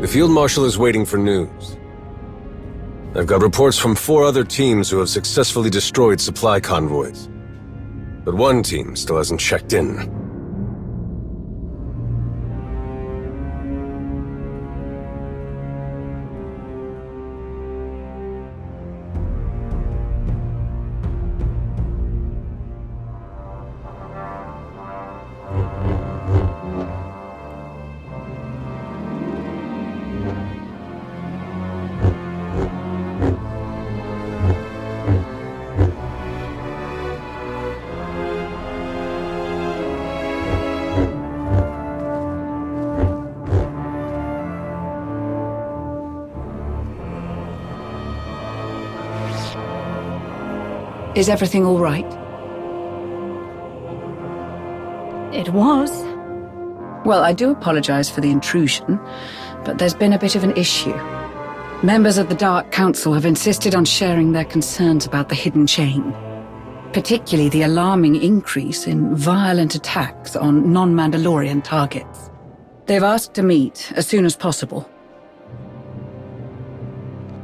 The Field Marshal is waiting for news. I've got reports from 4 other teams who have successfully destroyed supply convoys. But one team still hasn't checked in. Is everything all right? It was. Well, I do apologize for the intrusion, but there's been a bit of an issue. Members of the Dark Council have insisted on sharing their concerns about the hidden chain, particularly the alarming increase in violent attacks on non-Mandalorian targets. They've asked to meet as soon as possible.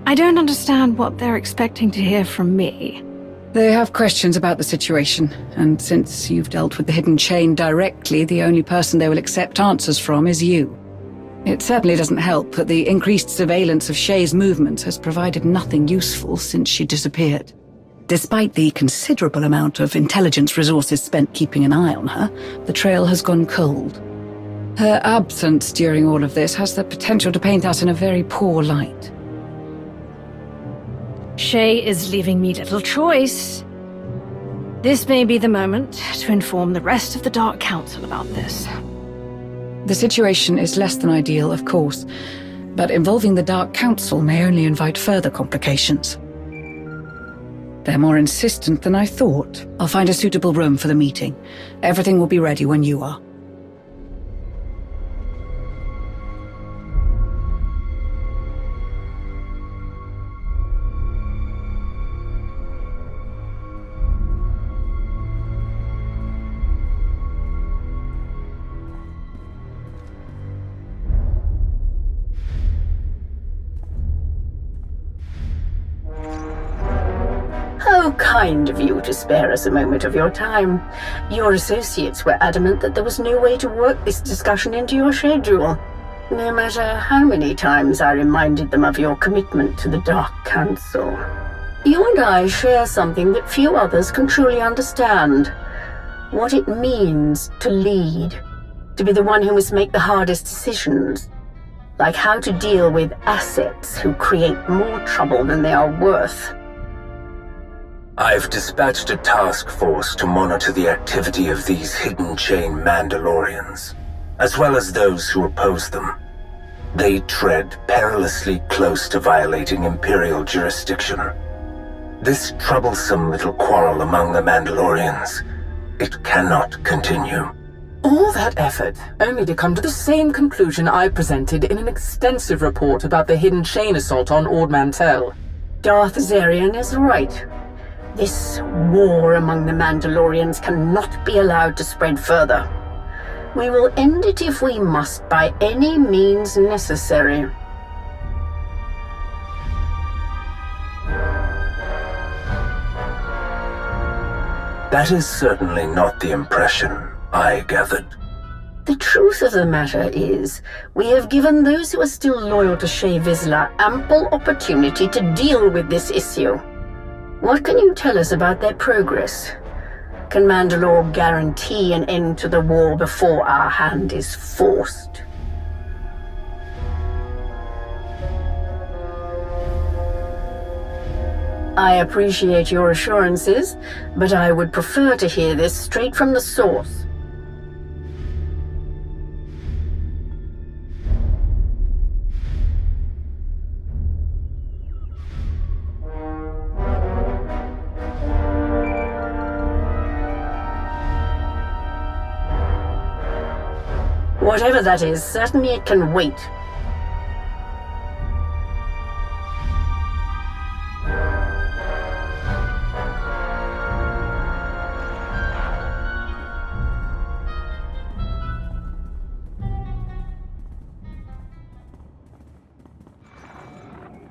I don't understand what they're expecting to hear from me. They have questions about the situation, and since you've dealt with the hidden chain directly, the only person they will accept answers from is you. It certainly doesn't help that the increased surveillance of Shay's movements has provided nothing useful since she disappeared. Despite the considerable amount of intelligence resources spent keeping an eye on her, the trail has gone cold. Her absence during all of this has the potential to paint us in a very poor light. Shay is leaving me little choice. This may be the moment to inform the rest of the Dark Council about this. The situation is less than ideal, of course, but involving the Dark Council may only invite further complications. They're more insistent than I thought. I'll find a suitable room for the meeting. Everything will be ready when you are. How kind of you to spare us a moment of your time. Your associates were adamant that there was no way to work this discussion into your schedule, no matter how many times I reminded them of your commitment to the Dark Council. You and I share something that few others can truly understand. What it means to lead, to be the one who must make the hardest decisions, like how to deal with assets who create more trouble than they are worth. I've dispatched a task force to monitor the activity of these hidden chain Mandalorians, as well as those who oppose them. They tread perilously close to violating Imperial jurisdiction. This troublesome little quarrel among the Mandalorians, it cannot continue. All that effort, only to come to the same conclusion I presented in an extensive report about the hidden chain assault on Ord Mantell. Darth Zarian is right. This war among the Mandalorians cannot be allowed to spread further. We will end it if we must, by any means necessary. That is certainly not the impression I gathered. The truth of the matter is, we have given those who are still loyal to Shae Vizsla ample opportunity to deal with this issue. What can you tell us about their progress? Can Mandalore guarantee an end to the war before our hand is forced? I appreciate your assurances, but I would prefer to hear this straight from the source. Whatever that is, certainly it can wait.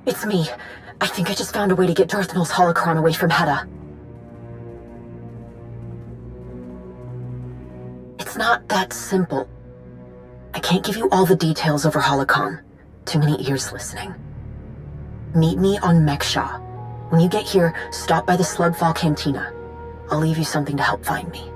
It's me. I think I just found a way to get Darth Nul's holocron away from Hedda. It's not that simple. I can't give you all the details over holocron. Too many ears listening. Meet me on Mek-Sha. When you get here, stop by the Slugfall Cantina. I'll leave you something to help find me.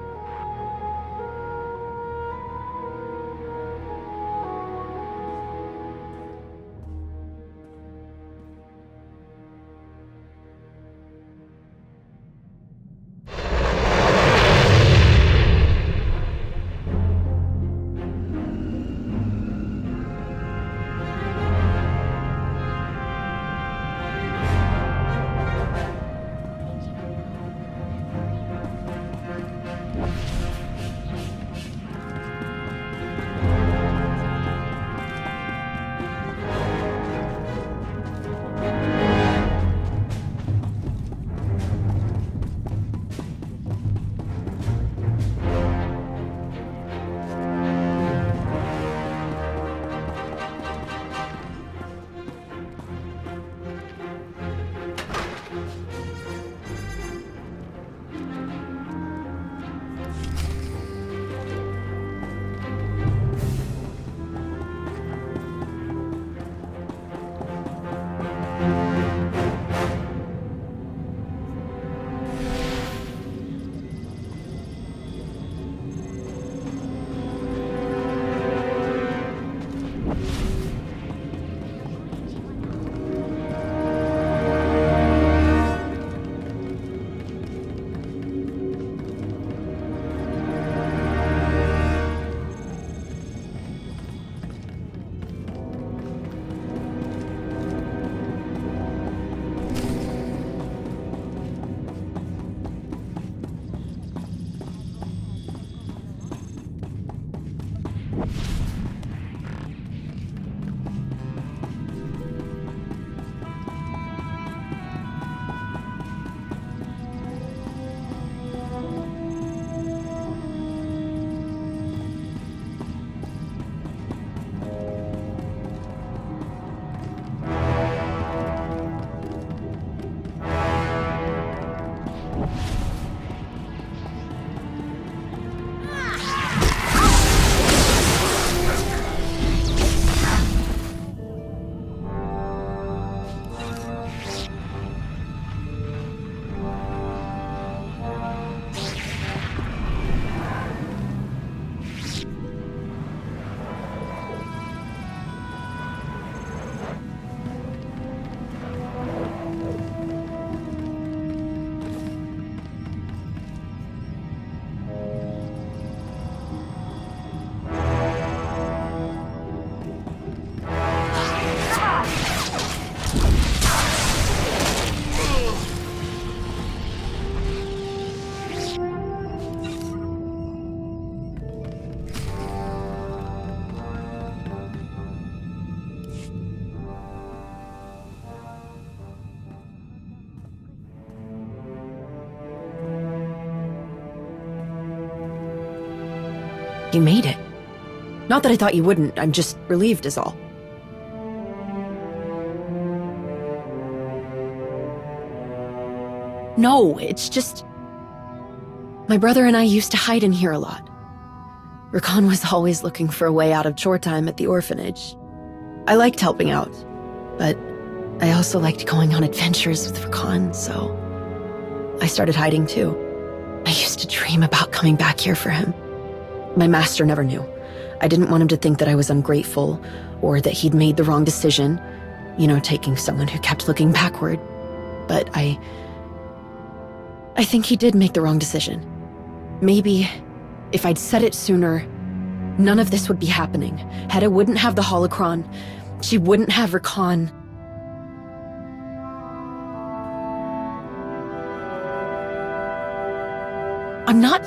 You made it. Not that I thought you wouldn't, I'm just relieved is all. No, it's just... My brother and I used to hide in here a lot. Ri'kan was always looking for a way out of chore time at the orphanage. I liked helping out, but I also liked going on adventures with Ri'kan, so I started hiding too. I used to dream about coming back here for him. My master never knew. I didn't want him to think that I was ungrateful, or that he'd made the wrong decision, taking someone who kept looking backward. But I think he did make the wrong decision. Maybe, if I'd said it sooner, none of this would be happening. Hedda wouldn't have the holocron. She wouldn't have Ri'kan. I'm not...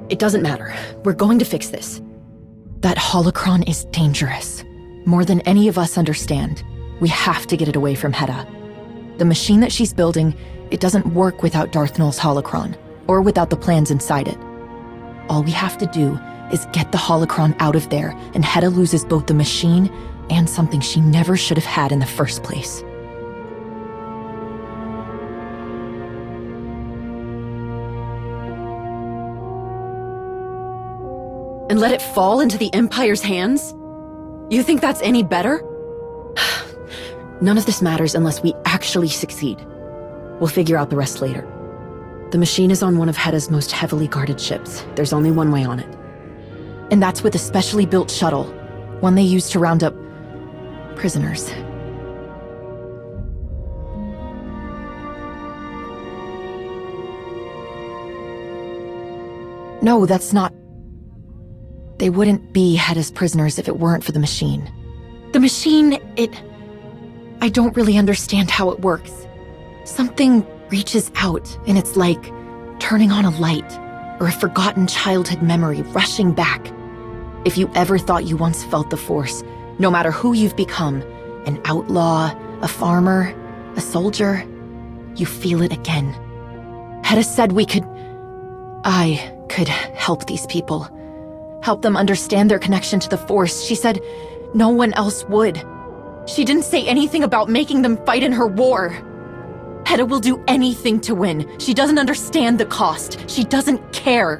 It doesn't matter. We're going to fix this. That holocron is dangerous. More than any of us understand. We have to get it away from Hedda. The machine that she's building, it doesn't work without Darth Nul's holocron, or without the plans inside it. All we have to do is get the holocron out of there, and Hedda loses both the machine and something she never should have had in the first place. And let it fall into the Empire's hands? You think that's any better? None of this matters unless we actually succeed. We'll figure out the rest later. The machine is on one of Hedda's most heavily guarded ships. There's only one way on it. And that's with a specially built shuttle, one they use to round up prisoners. No, that's not... They wouldn't be Hedda's prisoners if it weren't for the machine. The machine, I don't really understand how it works. Something reaches out, and it's like turning on a light, or a forgotten childhood memory rushing back. If you ever thought you once felt the Force, no matter who you've become, an outlaw, a farmer, a soldier, you feel it again. Hedda said I could help these people. Help them understand their connection to the Force. She said no one else would. She didn't say anything about making them fight in her war. Hedda will do anything to win. She doesn't understand the cost. She doesn't care.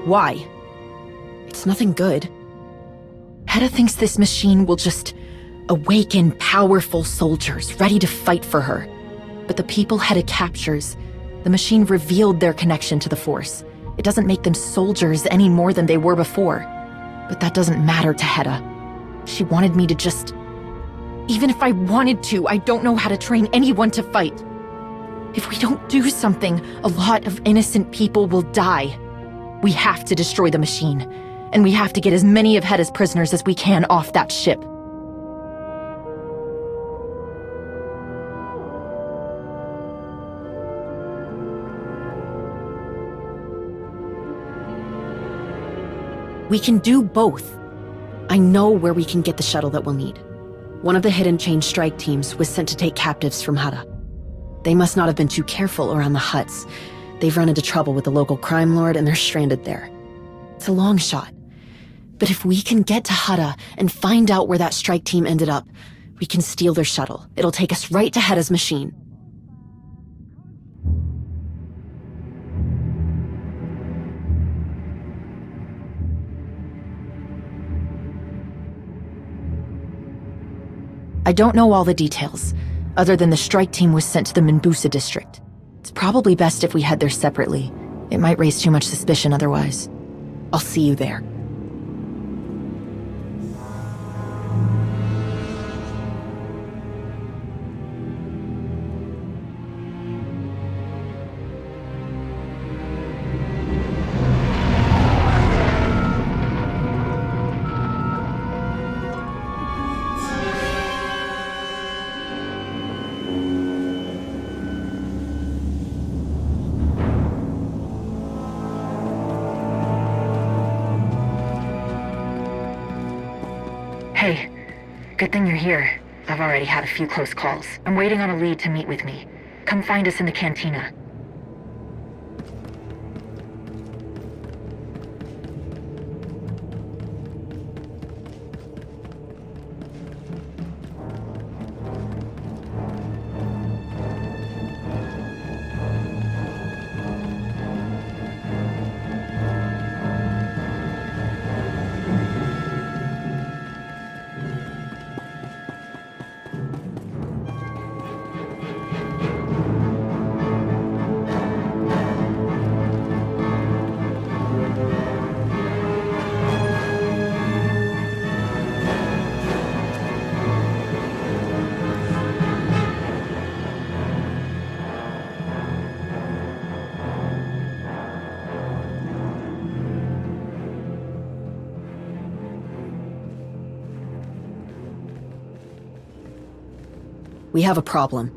Why? It's nothing good. Hedda thinks this machine will just awaken powerful soldiers ready to fight for her. But the people Hedda captures, the machine revealed their connection to the Force. It doesn't make them soldiers any more than they were before. But that doesn't matter to Hedda. She wanted me to just... Even if I wanted to, I don't know how to train anyone to fight. If we don't do something, a lot of innocent people will die. We have to destroy the machine. And we have to get as many of Hedda's prisoners as we can off that ship. We can do both. I know where we can get the shuttle that we'll need. One of the Hidden Chain strike teams was sent to take captives from Hedda. They must not have been too careful around the huts. They've run into trouble with the local crime lord and they're stranded there. It's a long shot. But if we can get to Hedda and find out where that strike team ended up, we can steal their shuttle. It'll take us right to Hedda's machine. I don't know all the details, other than the strike team was sent to the Minbusa district. It's probably best if we head there separately. It might raise too much suspicion otherwise. I'll see you there. Hey, good thing you're here. I've already had a few close calls. I'm waiting on a lead to meet with me. Come find us in the cantina. We have a problem.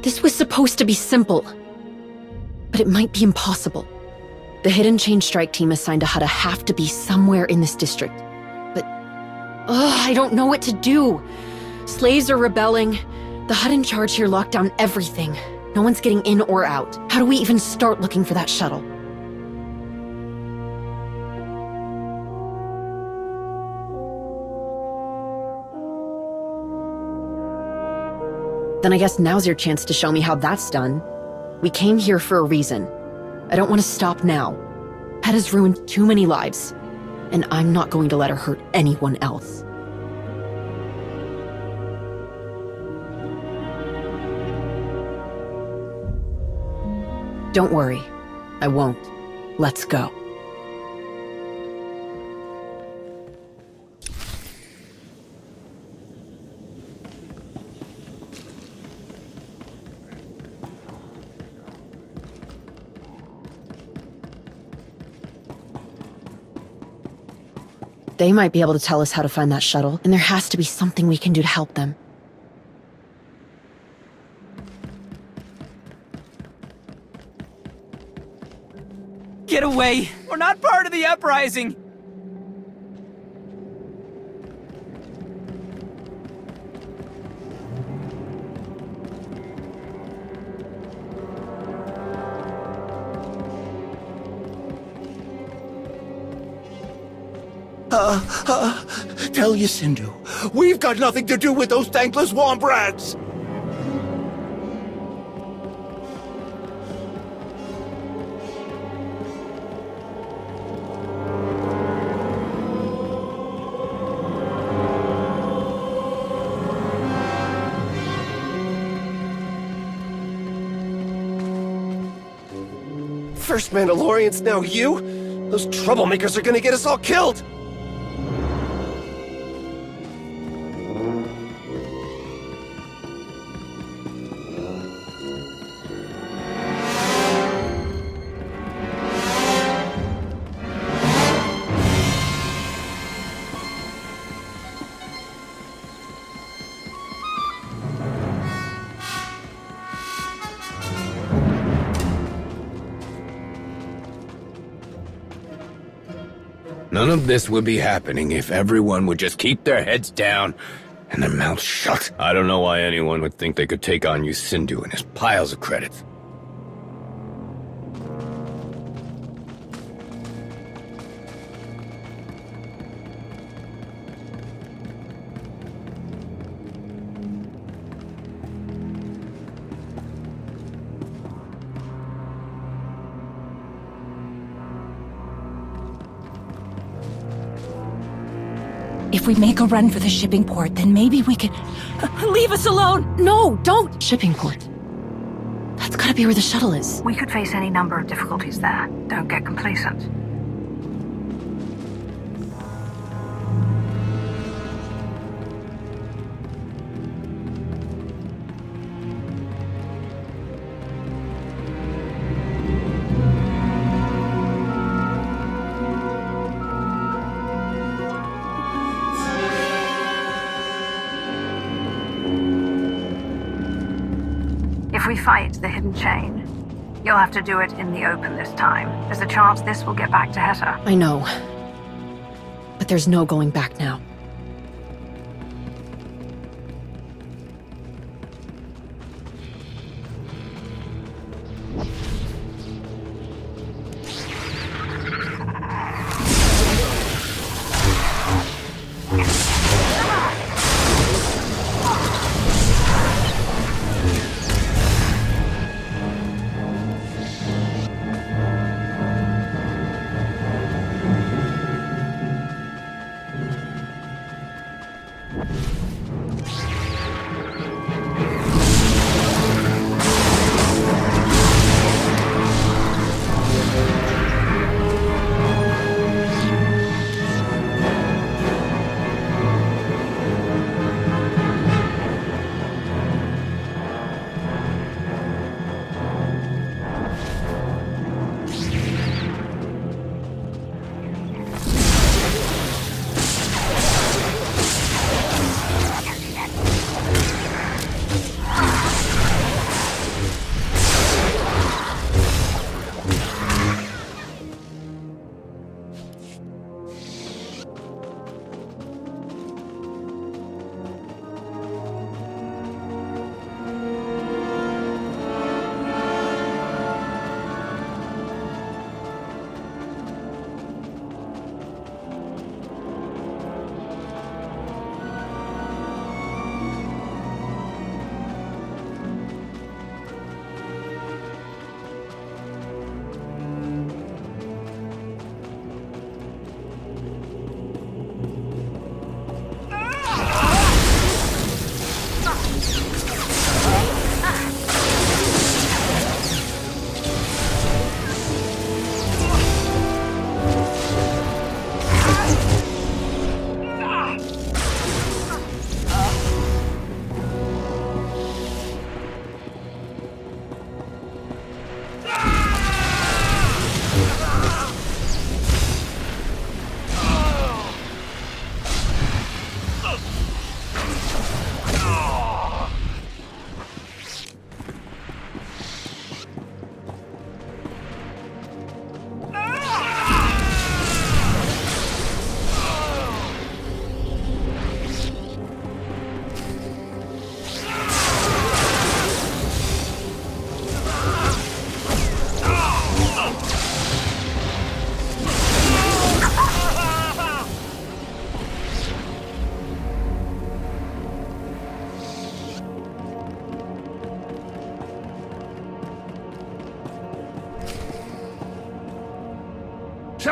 This was supposed to be simple, but it might be impossible. The Hidden Chain strike team assigned to Hutta have to be somewhere in this district. But, I don't know what to do. Slaves are rebelling. The Hutt in charge here locked down everything. No one's getting in or out. How do we even start looking for that shuttle? Then I guess now's your chance to show me how that's done. We came here for a reason. I don't want to stop now. Hedda's ruined too many lives, and I'm not going to let her hurt anyone else. Don't worry. I won't. Let's go. They might be able to tell us how to find that shuttle, and there has to be something we can do to help them. Get away! We're not part of the uprising! Tell Yacindu, we've got nothing to do with those thankless wombrats! First Mandalorians, now you? Those troublemakers are gonna get us all killed! None of this would be happening if everyone would just keep their heads down and their mouths shut. I don't know why anyone would think they could take on Yacindu and his piles of credits. If we make a run for the shipping port, then maybe we could... Leave us alone! No, don't! Shipping port. That's gotta be where the shuttle is. We could face any number of difficulties there. Don't get complacent. If we fight the Hidden Chain, you'll have to do it in the open this time. There's a chance this will get back to Hetta. I know. But there's no going back now.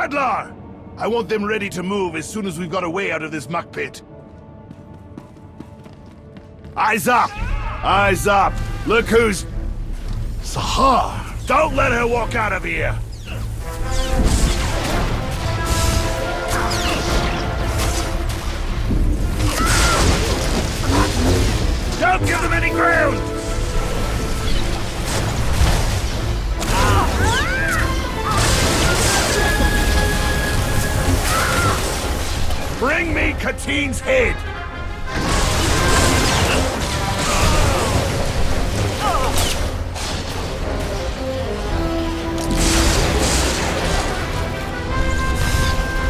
Adlar! I want them ready to move as soon as we've got a way out of this muck pit. Eyes up! Eyes up! Look who's... Sahar! Don't let her walk out of here! Don't give them any ground! Bring me Katine's head!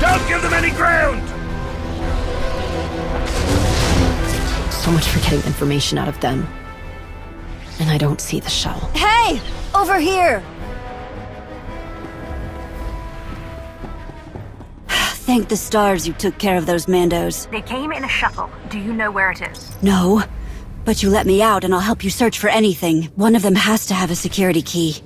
Don't give them any ground! So much for getting information out of them. And I don't see the shuttle. Hey! Over here! Thank the stars you took care of those Mandos. They came in a shuttle. Do you know where it is? No, but you let me out and I'll help you search for anything. One of them has to have a security key.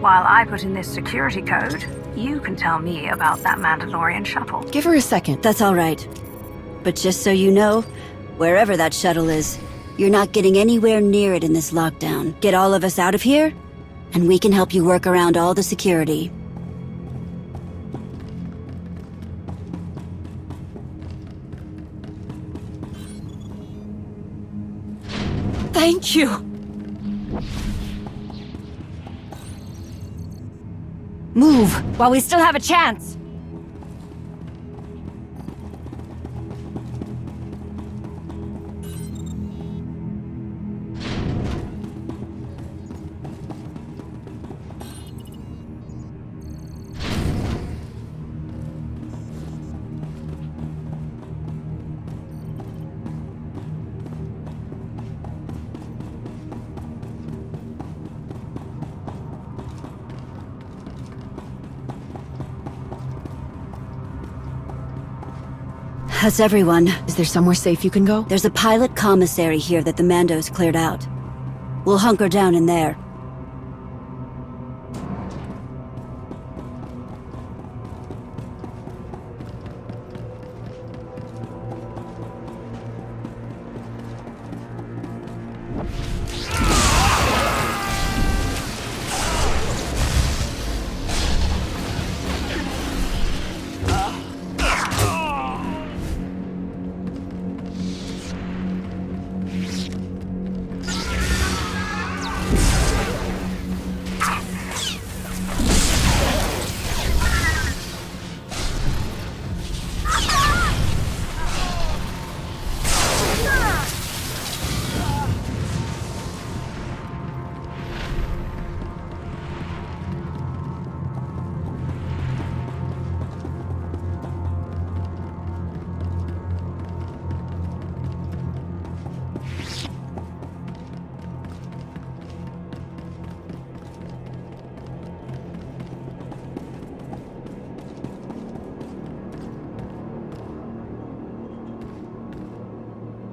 While I put in this security code, you can tell me about that Mandalorian shuttle. Give her a second. That's all right. But just so you know, wherever that shuttle is, you're not getting anywhere near it in this lockdown. Get all of us out of here, and we can help you work around all the security. Thank you. Move, while we still have a chance! That's everyone. Is there somewhere safe you can go? There's a pilot commissary here that the Mandos cleared out. We'll hunker down in there.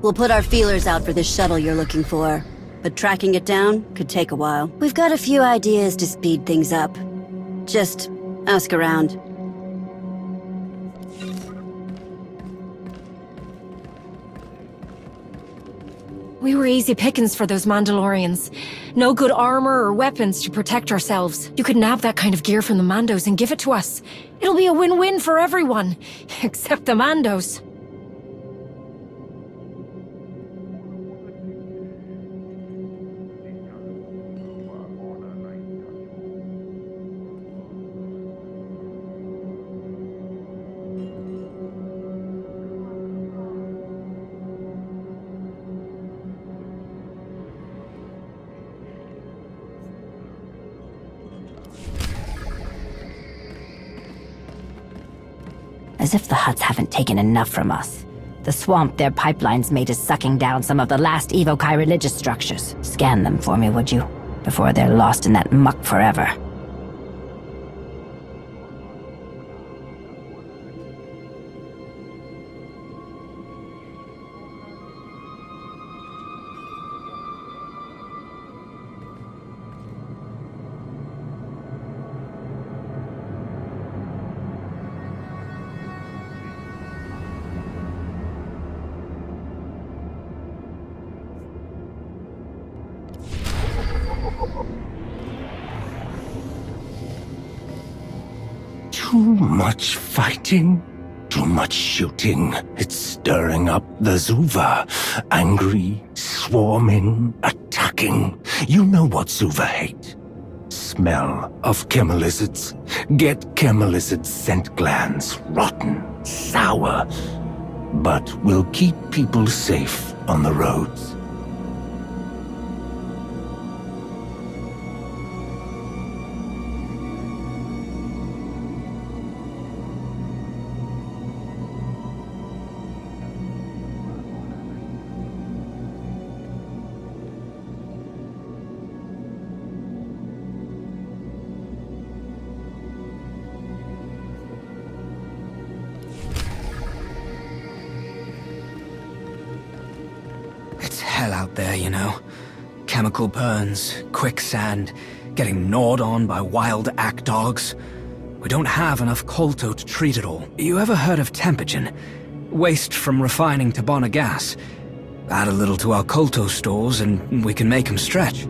We'll put our feelers out for this shuttle you're looking for, but tracking it down could take a while. We've got a few ideas to speed things up. Just ask around. We were easy pickings for those Mandalorians. No good armor or weapons to protect ourselves. You could nab that kind of gear from the Mandos and give it to us. It'll be a win-win for everyone, except the Mandos. As if the Hutts haven't taken enough from us. The swamp their pipelines made is sucking down some of the last Evokai religious structures. Scan them for me, would you? Before they're lost in that muck forever. Too much fighting, too much shooting. It's stirring up the Zuva. Angry, swarming, attacking. You know what Zuva hate. Smell of chemelizards. Get chemelizard scent glands. Rotten, sour. But will keep people safe on the roads. It's hell out there, you know. Chemical burns, quicksand, getting gnawed on by wild ack dogs. We don't have enough kolto to treat it all. You ever heard of tempogen? Waste from refining Tabana gas. Add a little to our kolto stores and we can make them stretch.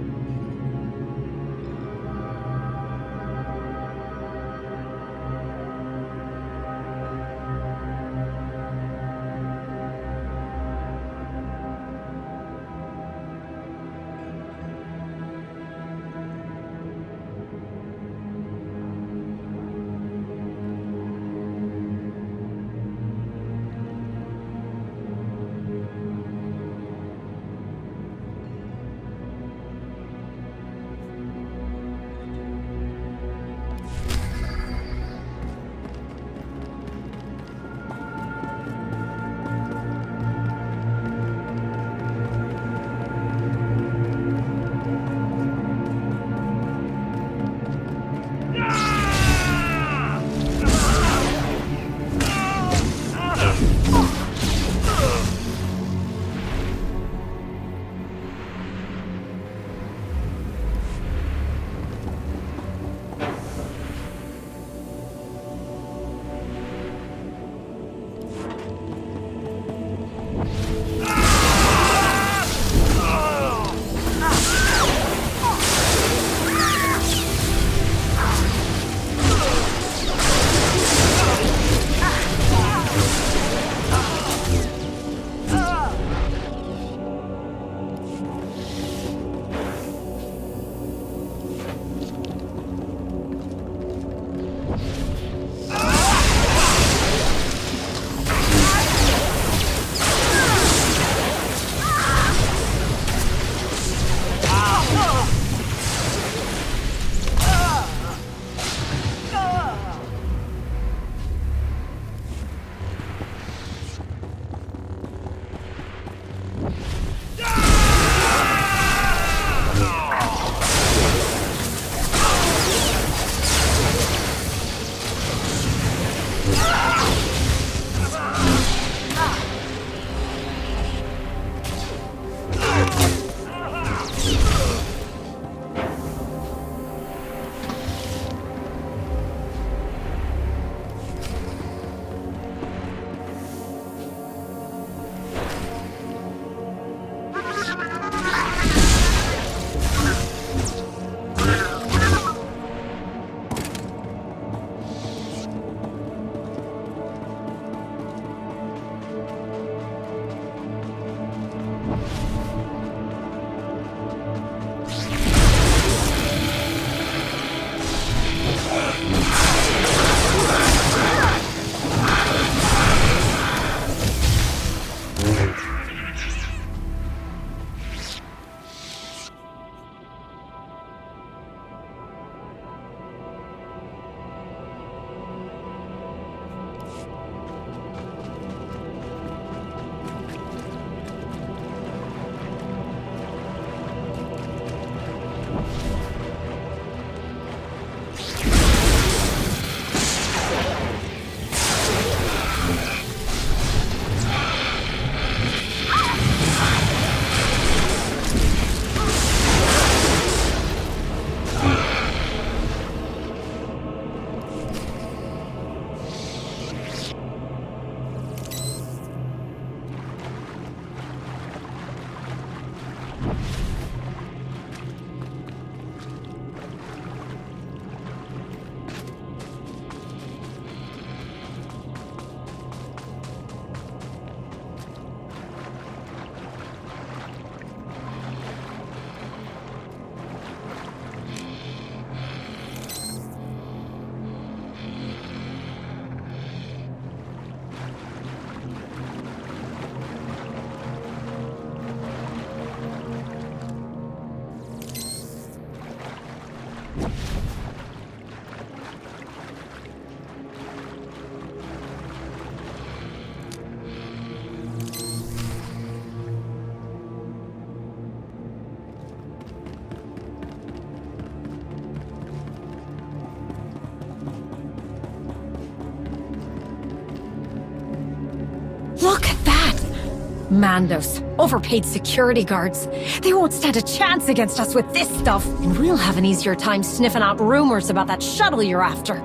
Mandos. Overpaid security guards. They won't stand a chance against us with this stuff. And we'll have an easier time sniffing out rumors about that shuttle you're after.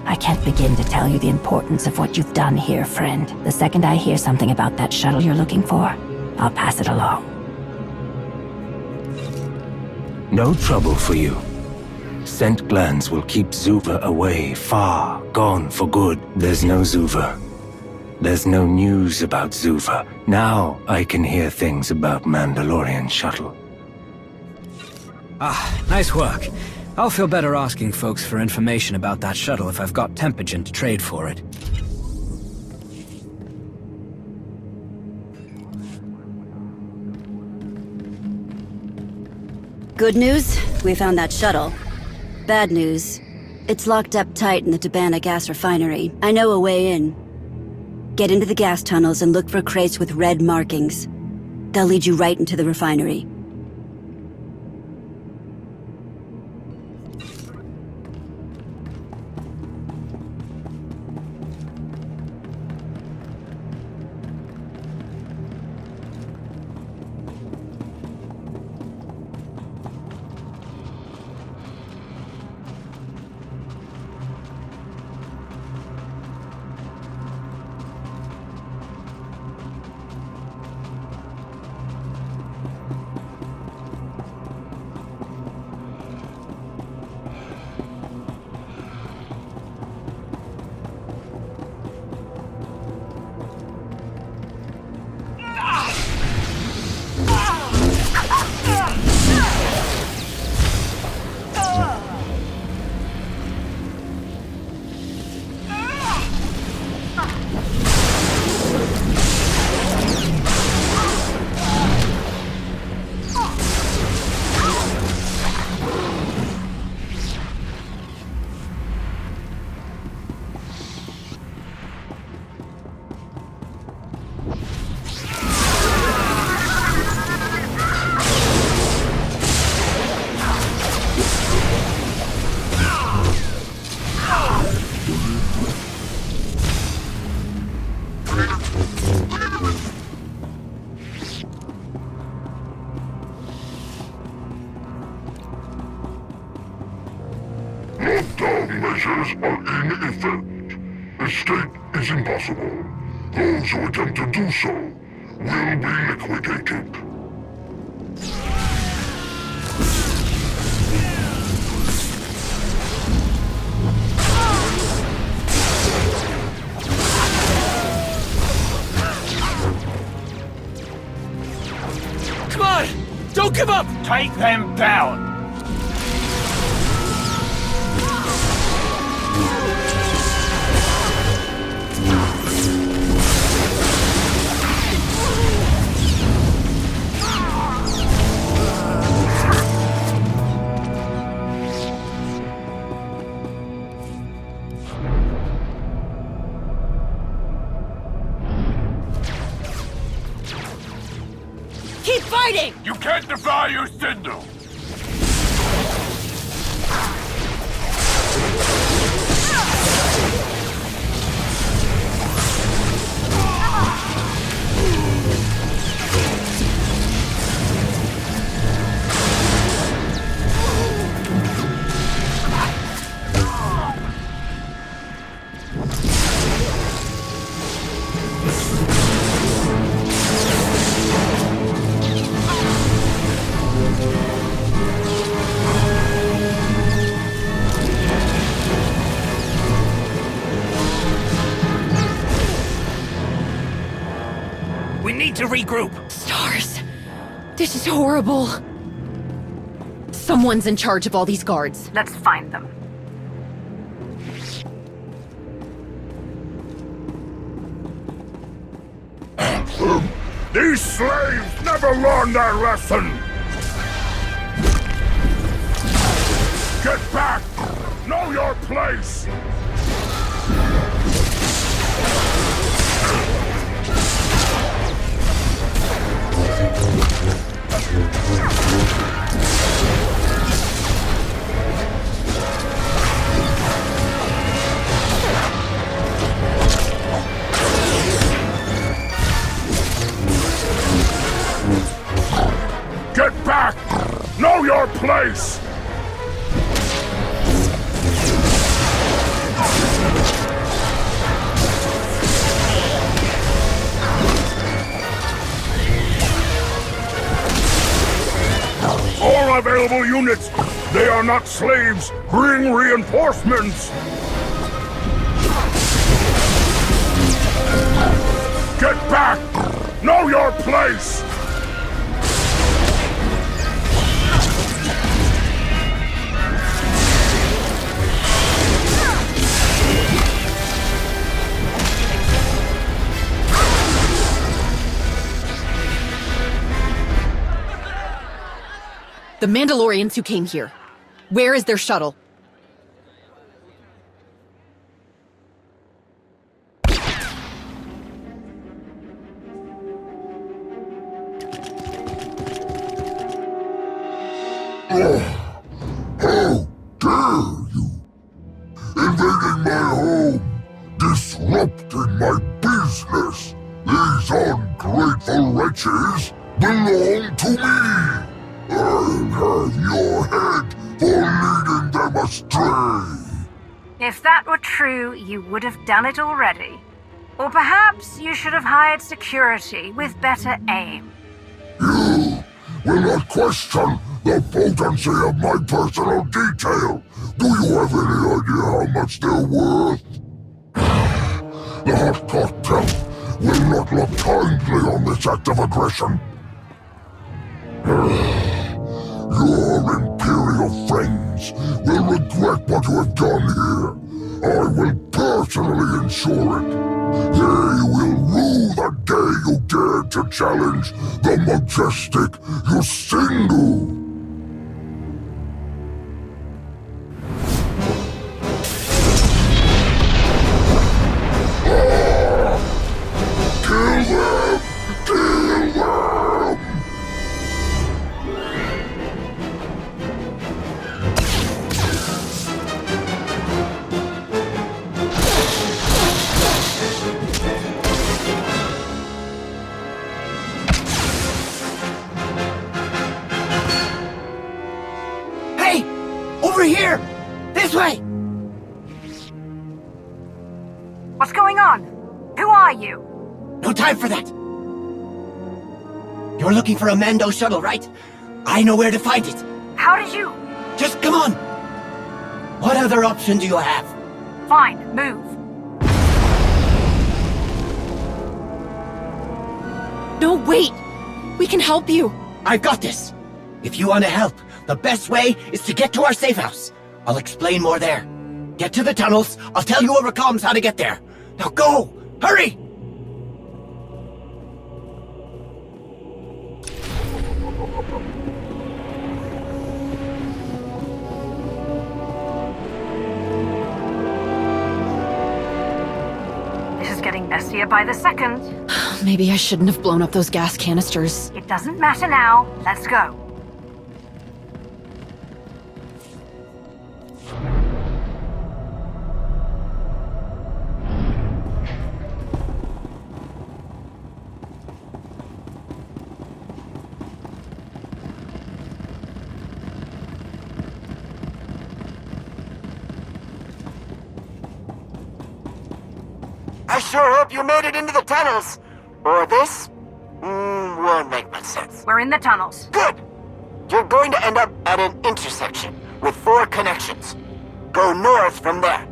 I can't begin to tell you the importance of what you've done here, friend. The second I hear something about that shuttle you're looking for, I'll pass it along. No trouble for you. Scent glands will keep Zuva away, far, gone for good. There's no Zuva. There's no news about Zuva. Now I can hear things about Mandalorian shuttle. Ah, nice work. I'll feel better asking folks for information about that shuttle if I've got Tempogen to trade for it. Good news, we found that shuttle. Bad news, it's locked up tight in the Tabana gas refinery. I know a way in. Get into the gas tunnels and look for crates with red markings. They'll lead you right into the refinery. Lockdown measures are in effect. Escape is impossible. Those who attempt to do so will be liquidated. Come on! Don't give up! Take them down! Keep fighting! You can't defy your Sindhu! We need to regroup. Stars. This is horrible. Someone's in charge of all these guards. Let's find them. These slaves never learn their lesson! Get back! Know your place! place! All available units! They are not slaves! Bring reinforcements! Get back! Know your place! The Mandalorians who came here. Where is their shuttle? How dare you! Invading my home! Disrupting my business! These ungrateful wretches belong to me! I'll have your head for leading them astray! If that were true, you would have done it already. Or perhaps you should have hired security with better aim. You will not question the potency of my personal detail! Do you have any idea how much they're worth? The hot cartel will not look kindly on this act of aggression. Your Imperial friends will regret what you have done here. I will personally ensure it. They will rue the day you dared to challenge the majestic Yusindu. Kill them! Kill them! Hey! Over here! This way! What's going on? Who are you? No time for that! You're looking for a Mando shuttle, right? I know where to find it. How did you... Just come on! What other option do you have? Fine, move. No, wait! We can help you! I've got this! If you want to help, the best way is to get to our safe house. I'll explain more there. Get to the tunnels, I'll tell you over comms how to get there. Now go! Hurry! This is getting messier by the second. Maybe I shouldn't have blown up those gas canisters. It doesn't matter now. Let's go. I sure hope you made it into the tunnels. Or this? Won't make much sense. We're in the tunnels. Good! You're going to end up at an intersection with 4 connections. Go north from there.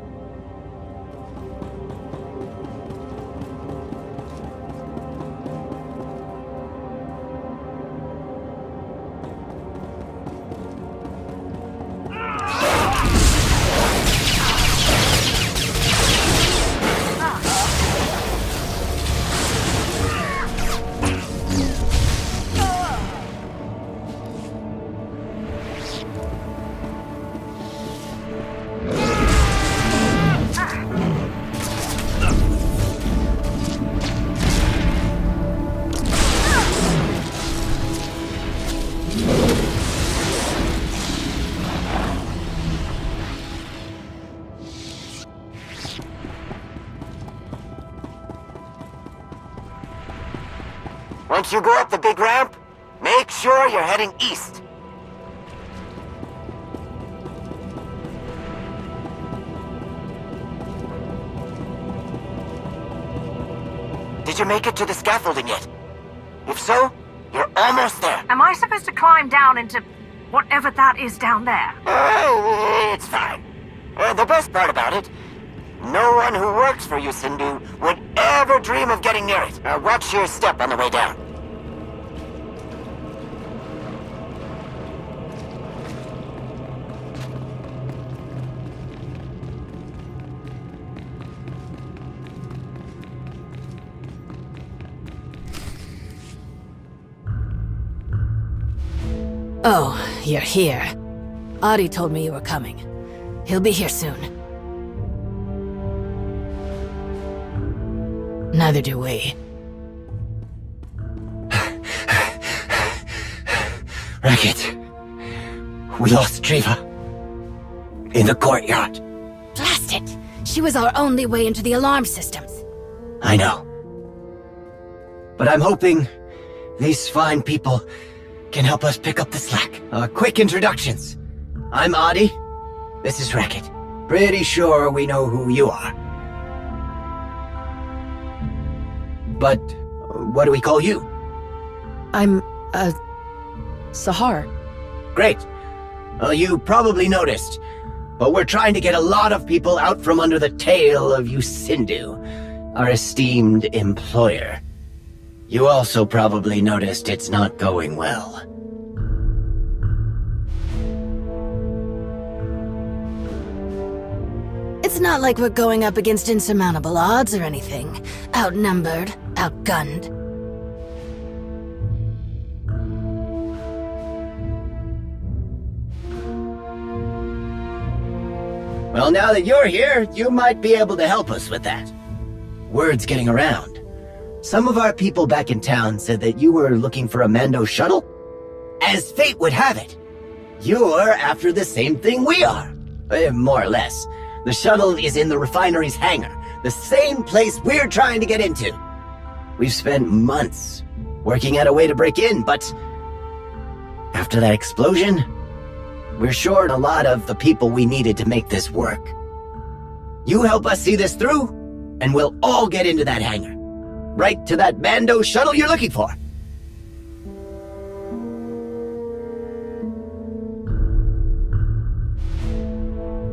Once you go up the big ramp, make sure you're heading east. you make it to the scaffolding yet? If so, you're almost there. Am I supposed to climb down into whatever that is down there? It's fine. The best part about it, no one who works for you, Sindhu, would ever dream of getting near it. Watch your step on the way down. Oh, you're here. Adi told me you were coming. He'll be here soon. Neither do we. Racket. We lost Driva. In the courtyard. Blast it! She was our only way into the alarm systems. I know. But I'm hoping these fine people can help us pick up the slack. Quick introductions. I'm Adi. This is Racket. Pretty sure we know who you are. But what do we call you? I'm, Sahar. Great. Well, you probably noticed, but we're trying to get a lot of people out from under the tail of you Sindhu, our esteemed employer. You also probably noticed it's not going well. It's not like we're going up against insurmountable odds or anything. Outnumbered, outgunned. Well, now that you're here, you might be able to help us with that. Word's getting around. Some of our people back in town said that you were looking for a Mando shuttle. As fate would have it, you're after the same thing we are. More or less. The shuttle is in the refinery's hangar, the same place we're trying to get into. We've spent months working out a way to break in, but after that explosion, we're short a lot of the people we needed to make this work. You help us see this through, and we'll all get into that hangar. Right to that Mando shuttle you're looking for.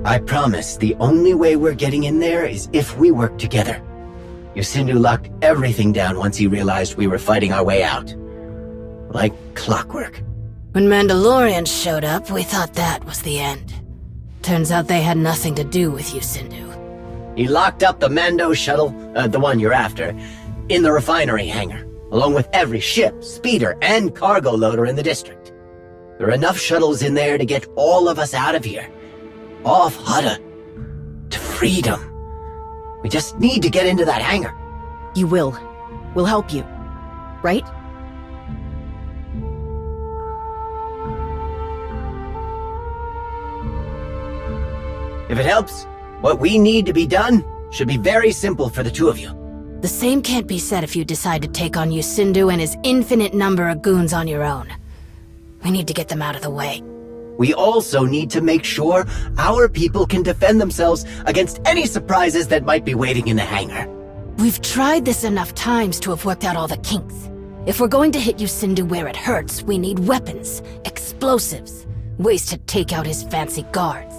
I promise the only way we're getting in there is if we work together. Your Sindhu locked everything down once he realized we were fighting our way out. Like clockwork. When Mandalorians showed up, we thought that was the end. Turns out they had nothing to do with you, Sindhu. He locked up the Mando shuttle, the one you're after, in the refinery hangar, along with every ship, speeder, and cargo loader in the district. There are enough shuttles in there to get all of us out of here. Off Hutta. To freedom. We just need to get into that hangar. You will. We'll help you. Right? If it helps, what we need to be done should be very simple for the two of you. The same can't be said if you decide to take on Sindhu and his infinite number of goons on your own. We need to get them out of the way. We also need to make sure our people can defend themselves against any surprises that might be waiting in the hangar. We've tried this enough times to have worked out all the kinks. If we're going to hit Sindhu where it hurts, we need weapons, explosives, ways to take out his fancy guards.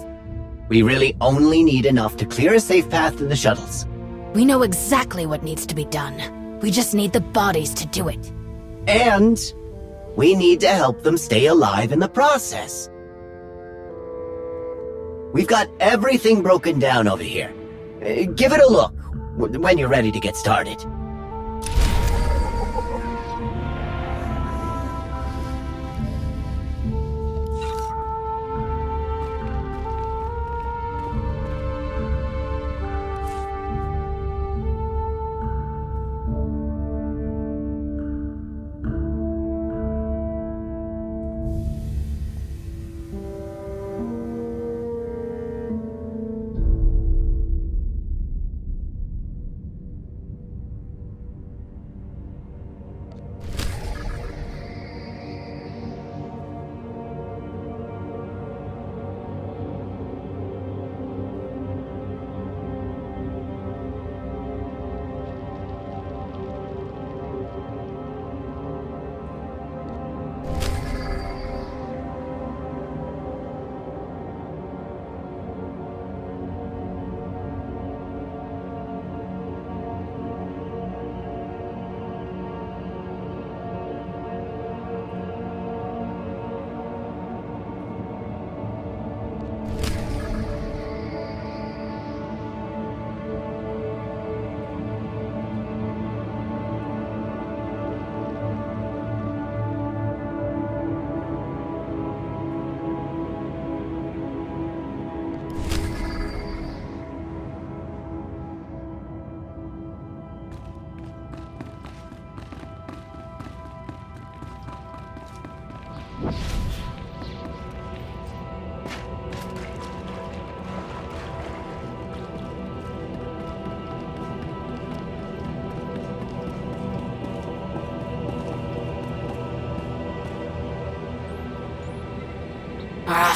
We really only need enough to clear a safe path to the shuttles. We know exactly what needs to be done. We just need the bodies to do it. And we need to help them stay alive in the process. We've got everything broken down over here. Give it a look when you're ready to get started.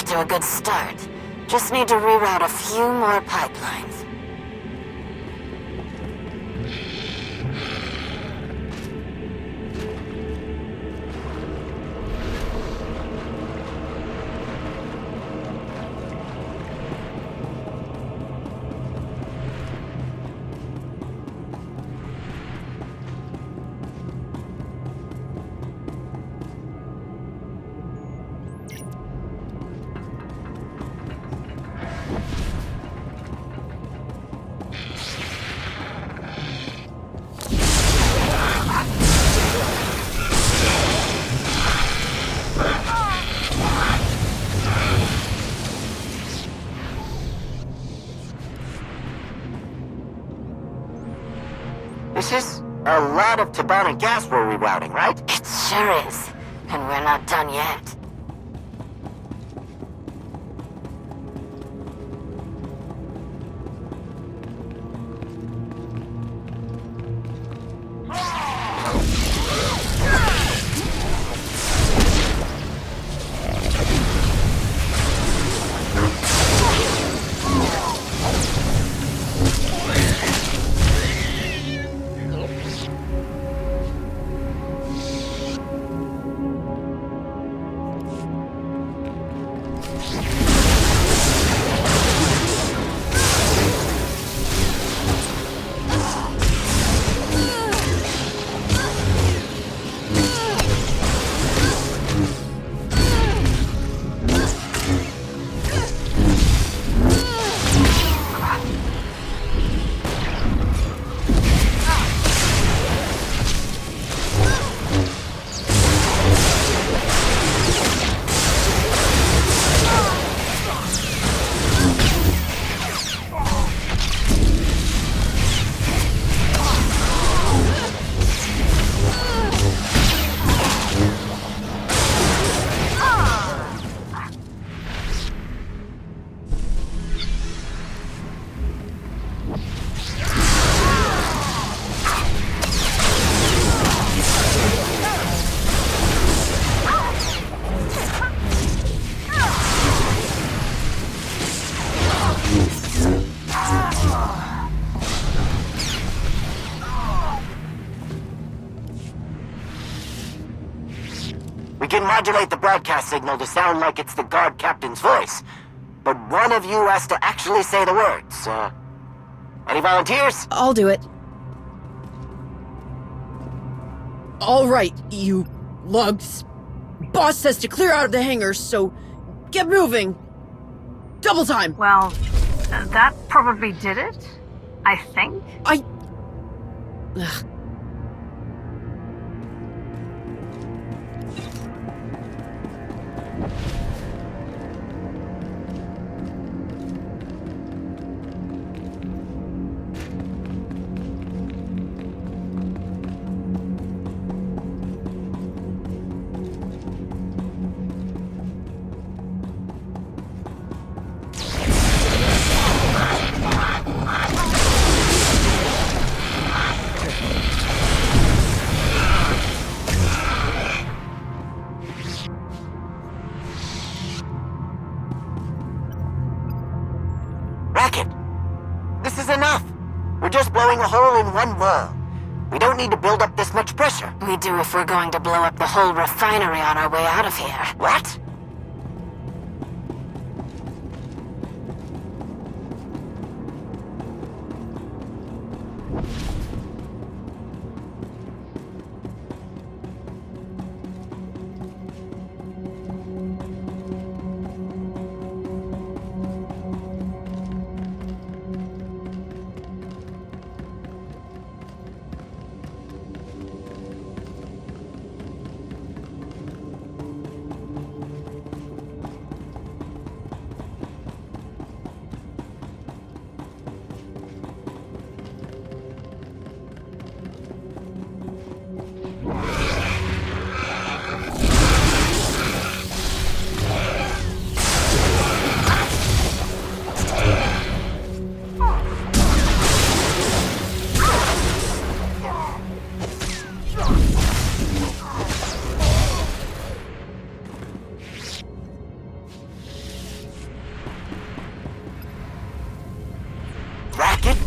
off to a good start. Just need to reroute a few more pipelines. This is a lot of Tabana gas we're rerouting, right? It sure is. And we're not done yet. We can modulate the broadcast signal to sound like it's the guard captain's voice. But one of you has to actually say the words. Any volunteers? I'll do it. All right, you lugs. Boss says to clear out of the hangars, so get moving. Double time. Well, that probably did it, I think. Ugh. This is enough. We're just blowing a hole in one wall. We don't need to build up this much pressure. We do if we're going to blow up the whole refinery on our way out of here. What?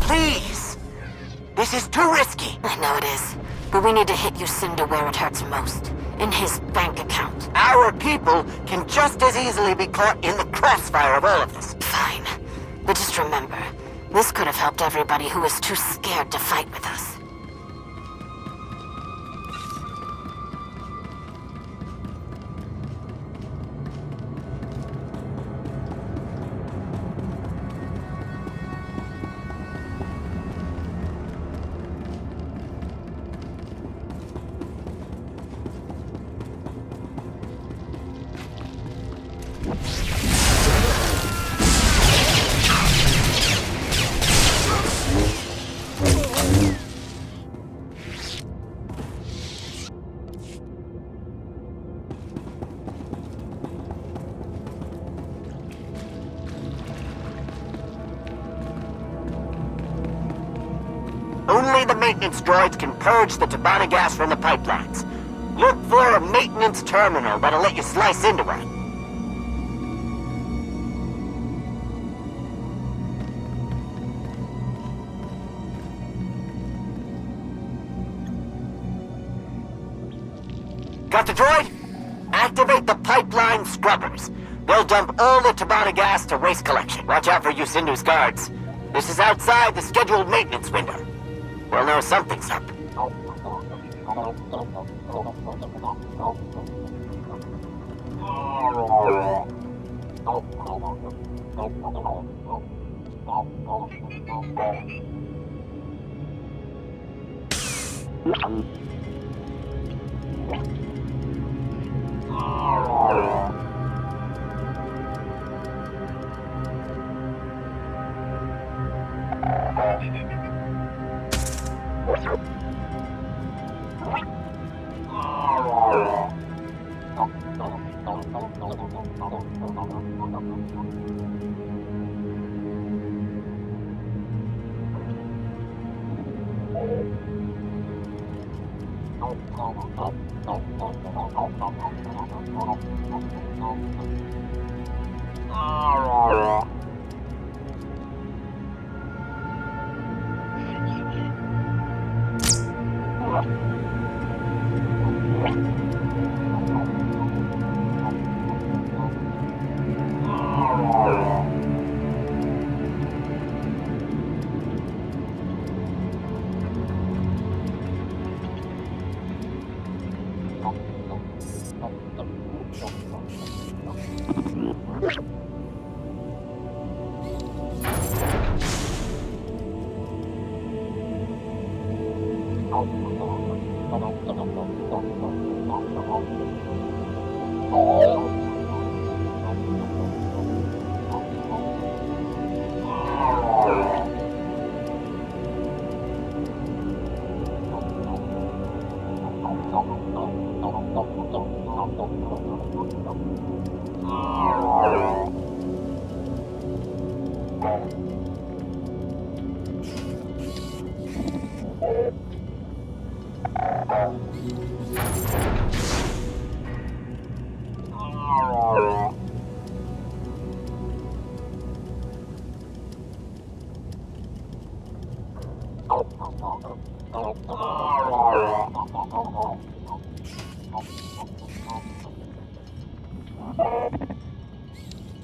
please! This is too risky. I know it is, but we need to hit Yusinda where it hurts most. In his bank account. Our people can just as easily be caught in the crossfire of all of this. Fine. But just remember, this could have helped everybody who was too scared to fight with us. Only the maintenance droids can purge the Tabana gas from the pipelines. Look for a maintenance terminal that'll let you slice into it. Got the droid? Activate the pipeline scrubbers. They'll dump all the Tabana gas to waste collection. Watch out for Yusindu's guards. This is outside the scheduled maintenance window. We'll know something's up.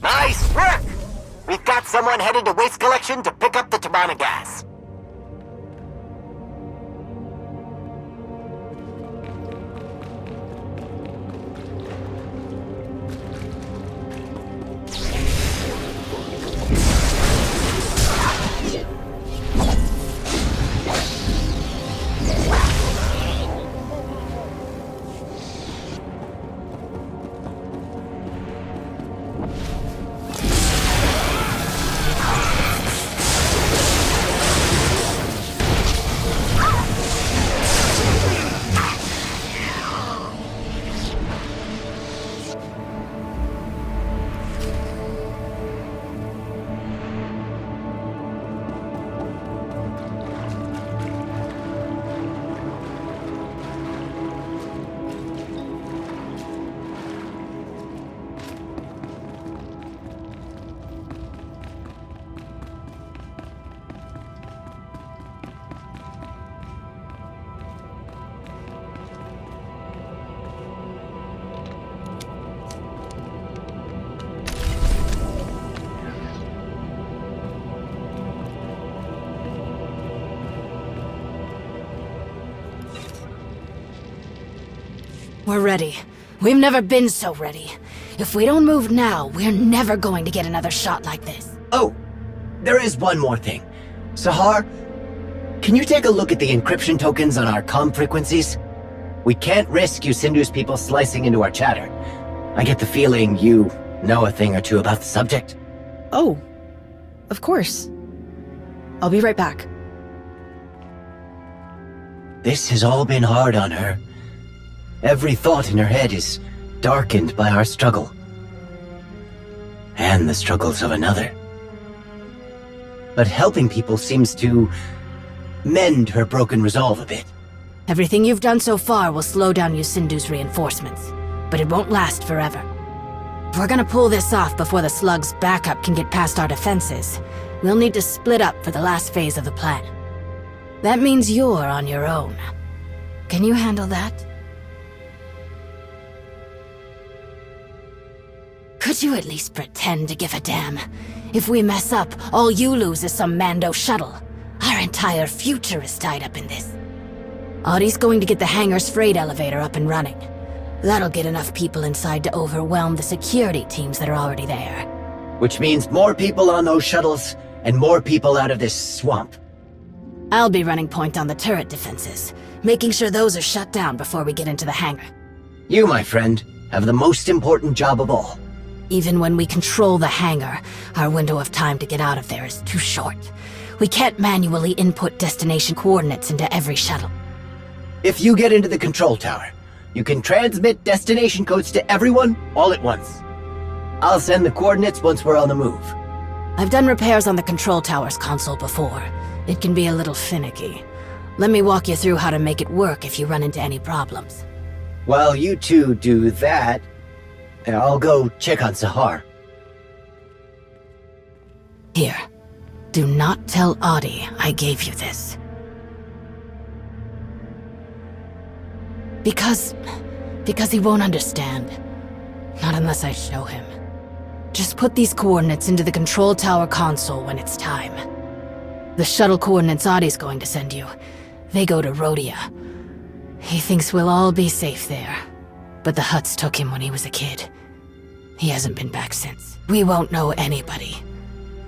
Nice work! We've got someone headed to waste collection to pick up the Tabana gas. We're ready. We've never been so ready. If we don't move now, we're never going to get another shot like this. Oh, there is one more thing. Sahar, can you take a look at the encryption tokens on our comm frequencies? We can't risk Yusindu's people slicing into our chatter. I get the feeling you know a thing or two about the subject. Oh, of course. I'll be right back. This has all been hard on her. Every thought in her head is darkened by our struggle. And the struggles of another. But helping people seems to mend her broken resolve a bit. Everything you've done so far will slow down Yusindu's reinforcements, but it won't last forever. If we're gonna pull this off before the slug's backup can get past our defenses, we'll need to split up for the last phase of the plan. That means you're on your own. Can you handle that? Could you at least pretend to give a damn? If we mess up, all you lose is some Mando shuttle. Our entire future is tied up in this. Audie's going to get the hangar's freight elevator up and running. That'll get enough people inside to overwhelm the security teams that are already there. Which means more people on those shuttles, and more people out of this swamp. I'll be running point on the turret defenses, making sure those are shut down before we get into the hangar. You, my friend, have the most important job of all. Even when we control the hangar, our window of time to get out of there is too short. We can't manually input destination coordinates into every shuttle. If you get into the control tower, you can transmit destination codes to everyone all at once. I'll send the coordinates once we're on the move. I've done repairs on the control tower's console before. It can be a little finicky. Let me walk you through how to make it work if you run into any problems. While you two do that, I'll go check on Sahar. Here. Do not tell Audie I gave you this. Because he won't understand. Not unless I show him. Just put these coordinates into the control tower console when it's time. The shuttle coordinates Audie's going to send you, they go to Rhodia. He thinks we'll all be safe there. But the Hutts took him when he was a kid. He hasn't been back since. We won't know anybody.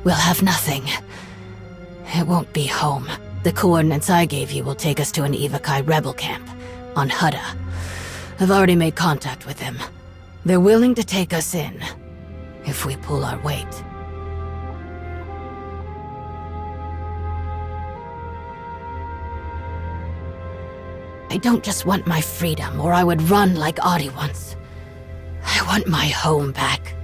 We'll have nothing. It won't be home. The coordinates I gave you will take us to an Evokai rebel camp on Hutta. I've already made contact with them. They're willing to take us in, if we pull our weight. I don't just want my freedom, or I would run like Audie once. I want my home back.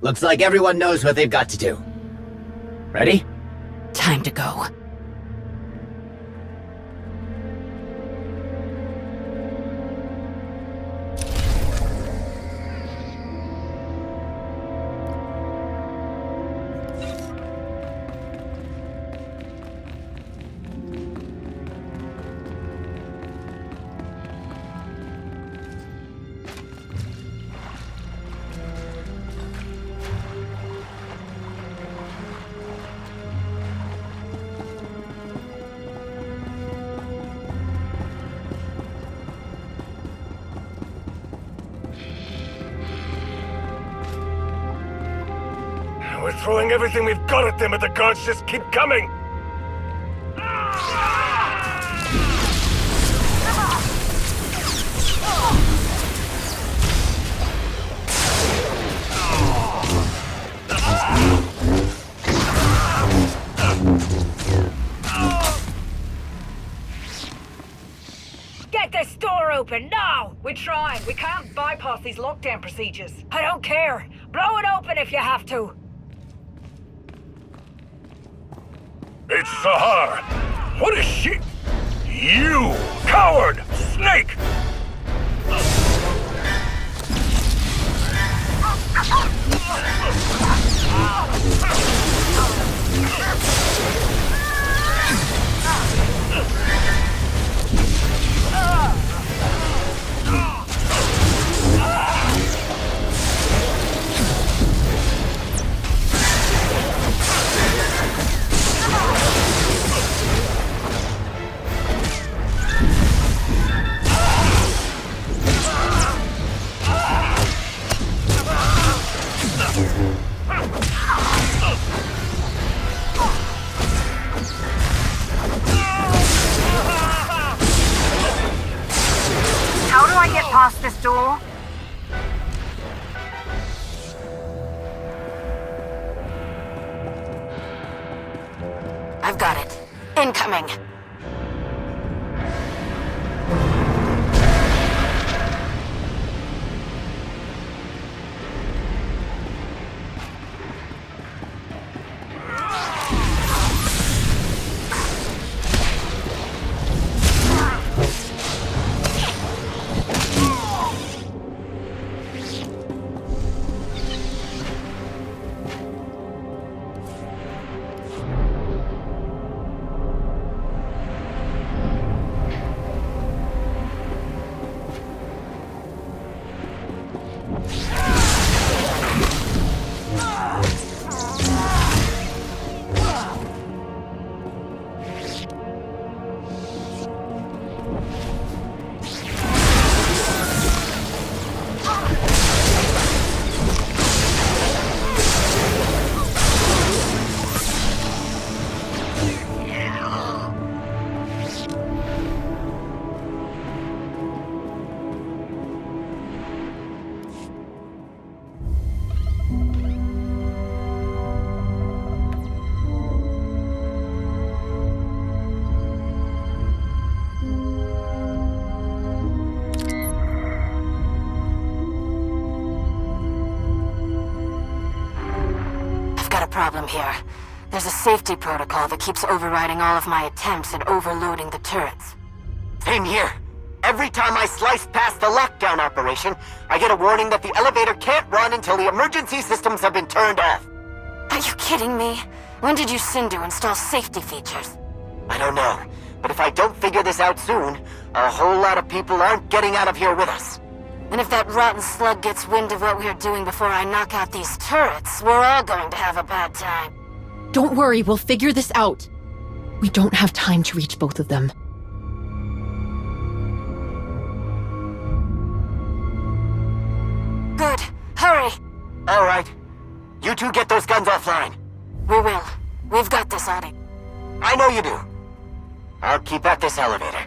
Looks like everyone knows what they've got to do. Ready? Time to go. We're throwing everything we've got at them, and the guards just keep coming! Get this door open, now! We're trying. We can't bypass these lockdown procedures. I don't care. Blow it open if you have to. It's Sahar! What is she? You coward! Snake! I've got it. Incoming! Problem here. There's a safety protocol that keeps overriding all of my attempts at overloading the turrets. Same here. Every time I slice past the lockdown operation, I get a warning that the elevator can't run until the emergency systems have been turned off. Are you kidding me? When did you Sindu install safety features? I don't know, but if I don't figure this out soon, a whole lot of people aren't getting out of here with us. And if that rotten slug gets wind of what we're doing before I knock out these turrets, we're all going to have a bad time. Don't worry, we'll figure this out. We don't have time to reach both of them. Good. Hurry! All right. You two get those guns offline. We will. We've got this, Audie. I know you do. I'll keep at this elevator.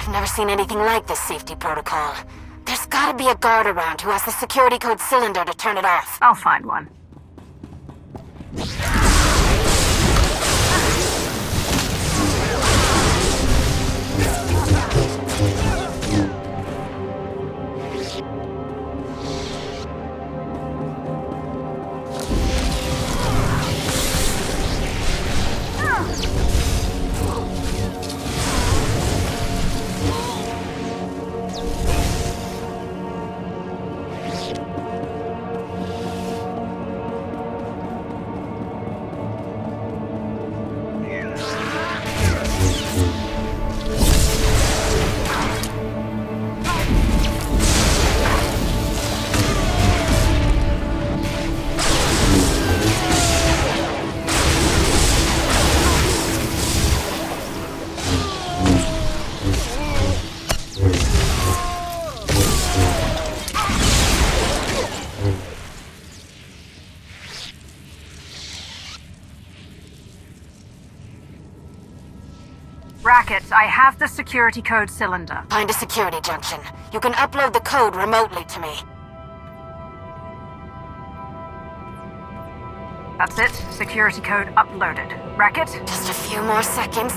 I've never seen anything like this safety protocol. There's gotta be a guard around who has the security code cylinder to turn it off. I'll find one. Racket, I have the security code cylinder. Find a security junction. You can upload the code remotely to me. That's it. Security code uploaded. Racket? Just a few more seconds.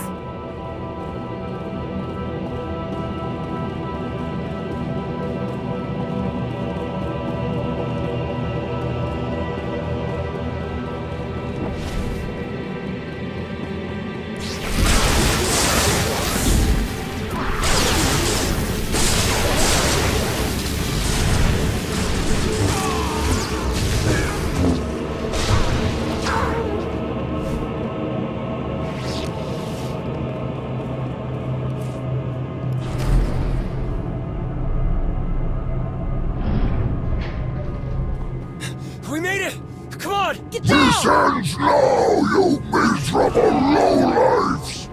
This ends now, you miserable lowlifes!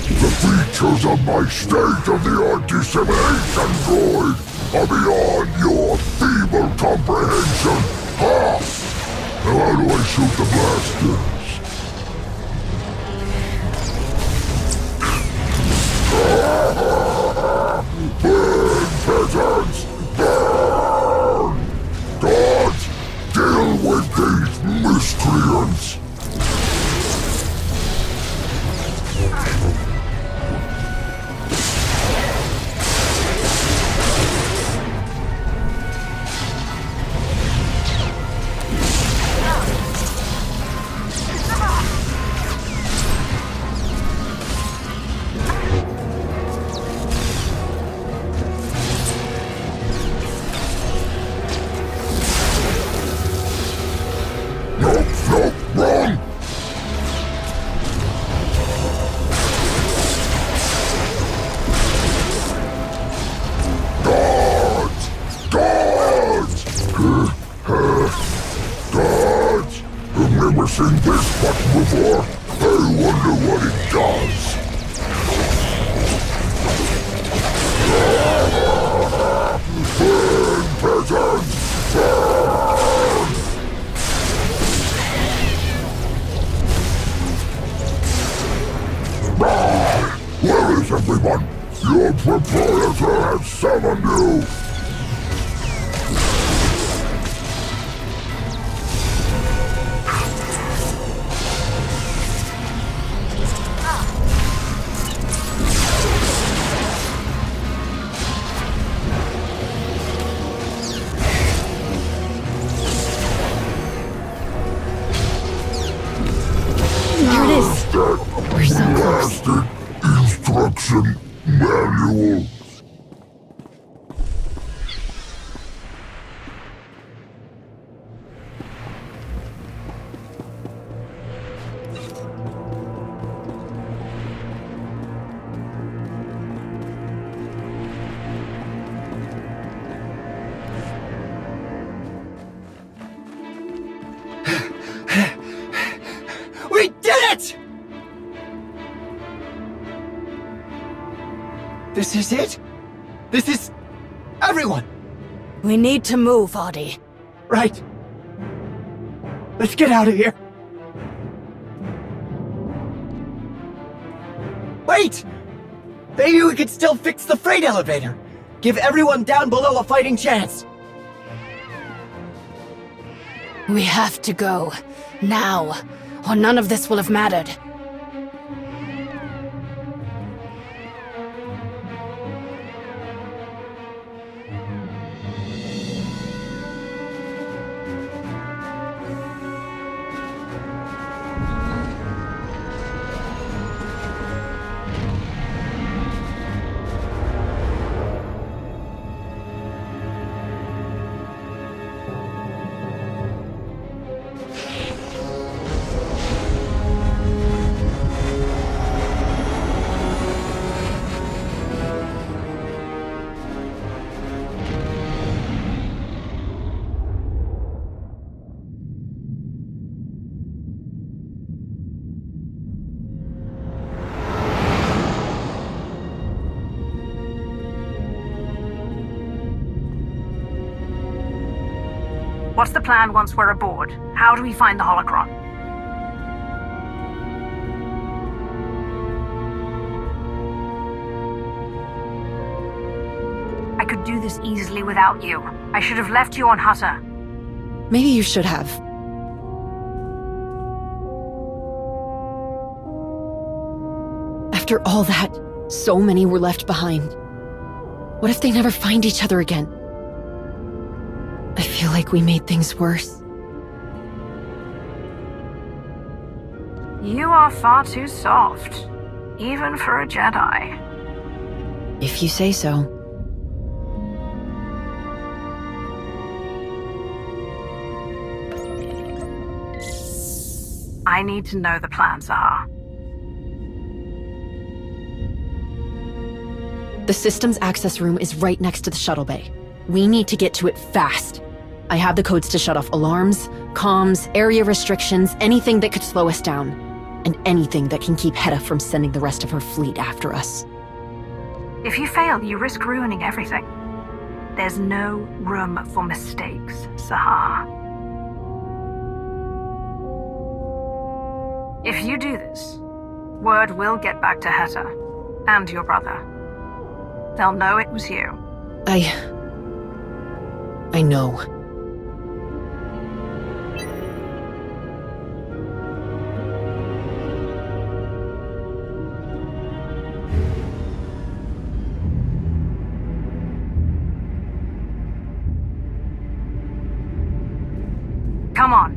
The features of my state-of-the-art dissemination droid are beyond your feeble comprehension! Ha! Now how do I shoot the blasters? never seen this much before. I wonder what it does. Burn, peasants! Burn! Where is everyone? Your proprietor has summoned you! We're so close. Instruction manual. We did it! This is it? This is... everyone! We need to move, Adi. Right. Let's get out of here. Wait! Maybe we could still fix the freight elevator. Give everyone down below a fighting chance. We have to go. Now. Or none of this will have mattered. What's the plan once we're aboard? How do we find the holocron? I could do this easily without you. I should have left you on Hutter. Maybe you should have. After all that, so many were left behind. What if they never find each other again? I feel like we made things worse. You are far too soft, even for a Jedi. If you say so. I need to know the plan, Zahar. The systems access room is right next to the shuttle bay. We need to get to it fast. I have the codes to shut off alarms, comms, area restrictions, anything that could slow us down. And anything that can keep Heta from sending the rest of her fleet after us. If you fail, you risk ruining everything. There's no room for mistakes, Zahar. If you do this, word will get back to Heta and your brother. They'll know it was you. I know. Come on.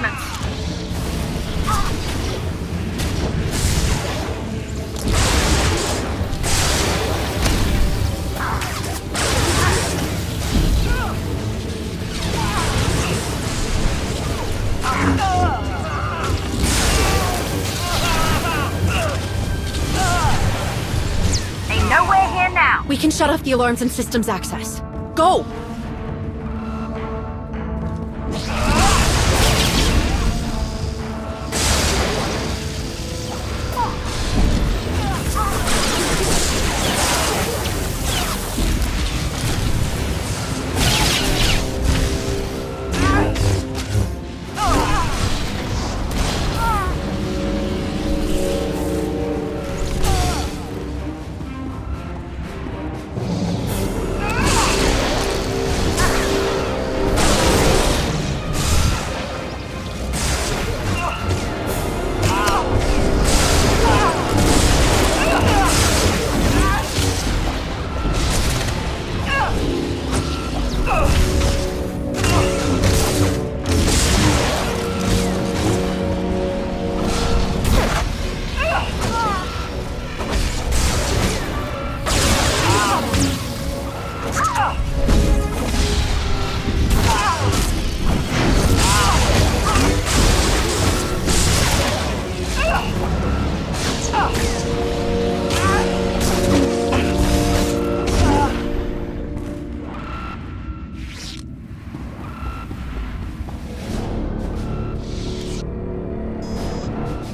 reinforcements. Ain't nowhere here now. We can shut off the alarms and systems access. Go!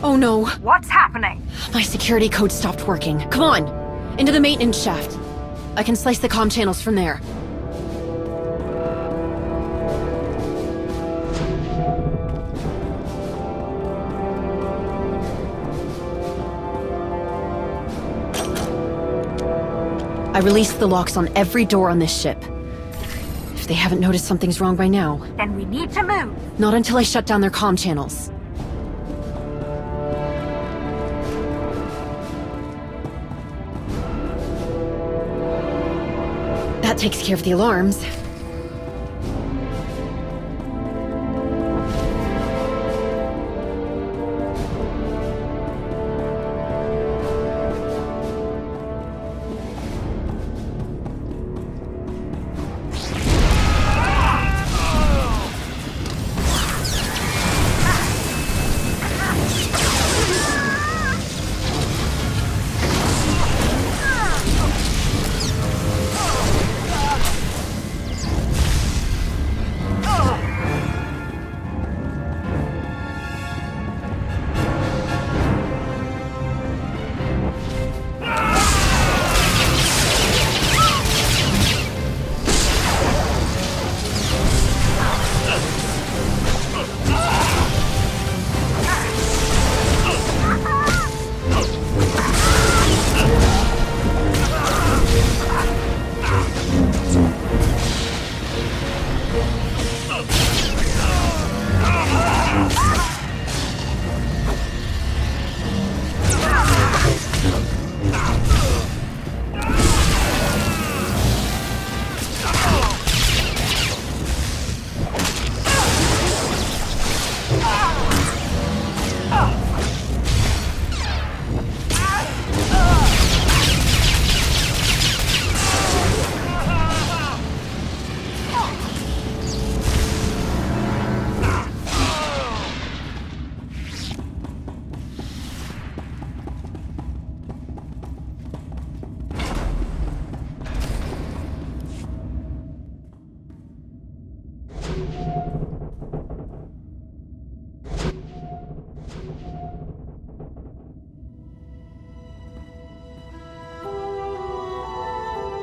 Oh no. What's happening? My security code stopped working. Come on! Into the maintenance shaft. I can slice the comm channels from there. I released the locks on every door on this ship. If they haven't noticed something's wrong by now. Then we need to move. Not until I shut down their comm channels. That takes care of the alarms.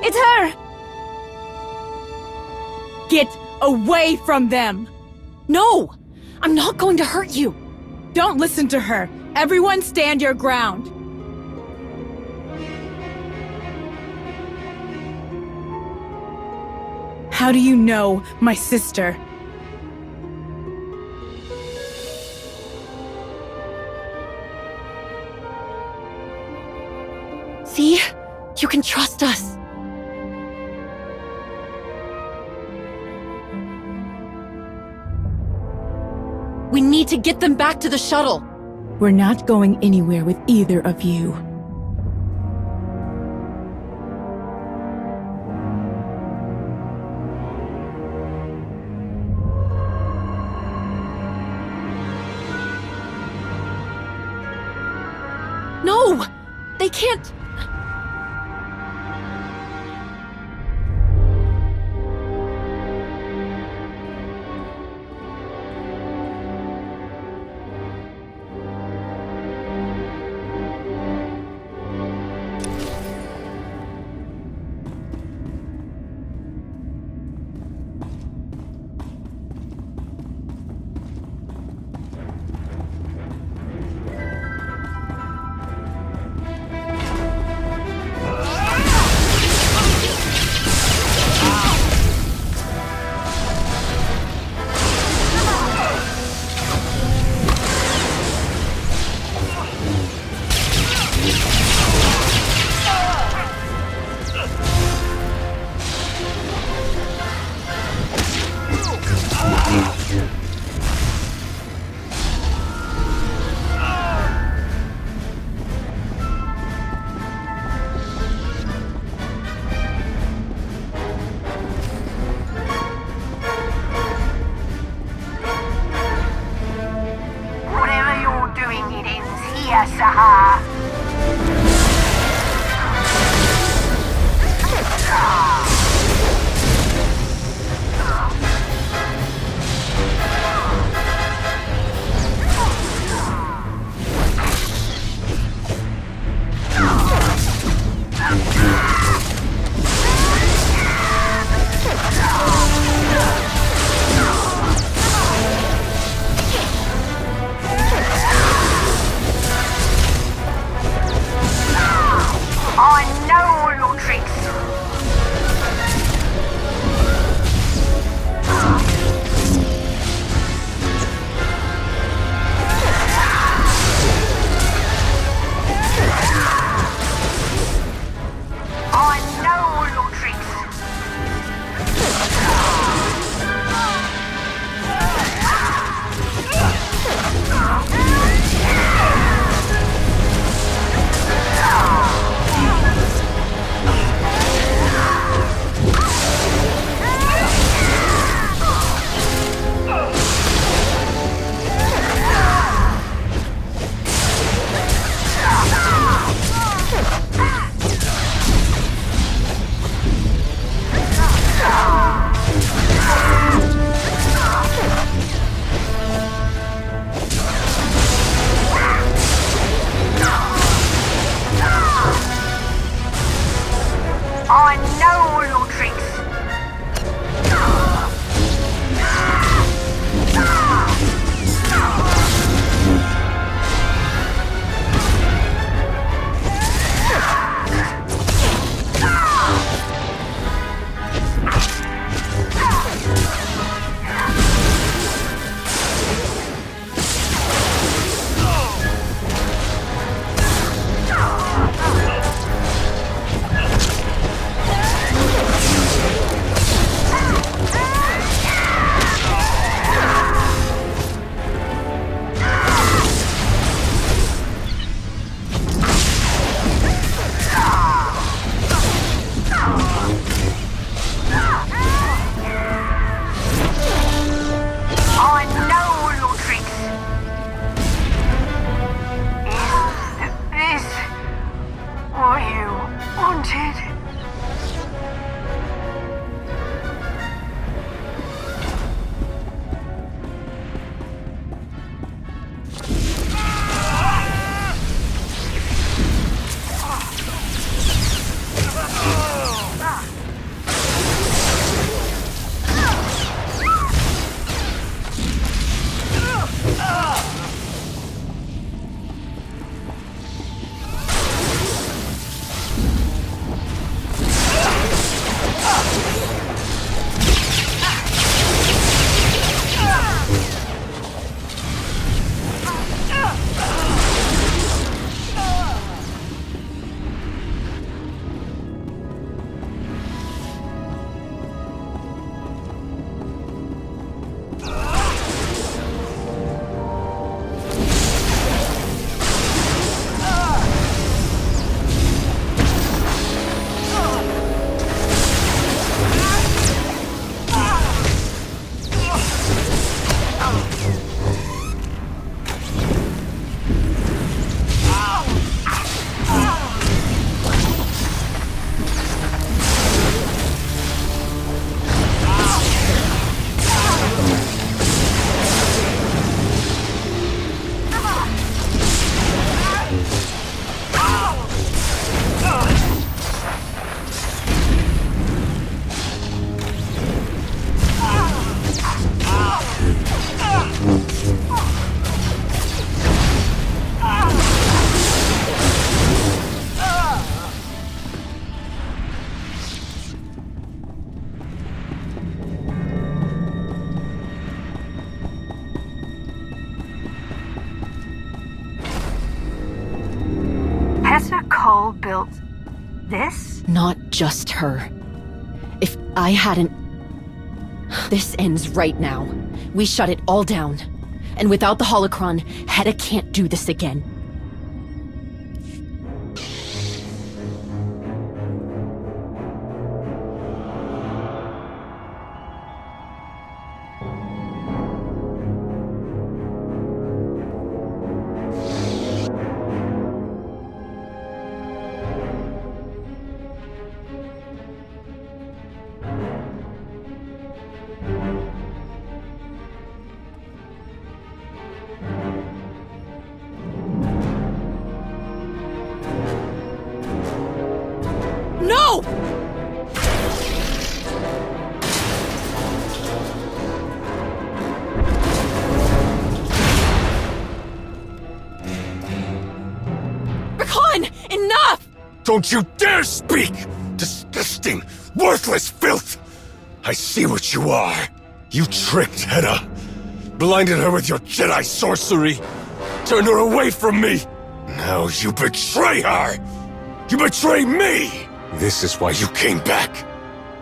It's her! Get away from them! No! I'm not going to hurt you! Don't listen to her! Everyone stand your ground! How do you know my sister? See? You can trust us. We need need to get them back to the shuttle. We're not going anywhere with either of you. No! They can't... Whatever you're doing, it ends here, Sahar. people built this? Not just her. If I hadn't... This ends right now. We shut it all down. And without the holocron, Hedda can't do this again. No! Ri'kan! Enough! Don't you dare speak! Disgusting, worthless filth! I see what you are. You tricked Hedda. Blinded her with your Jedi sorcery. Turned her away from me. Now you betray her! You betray me! This is why you came back.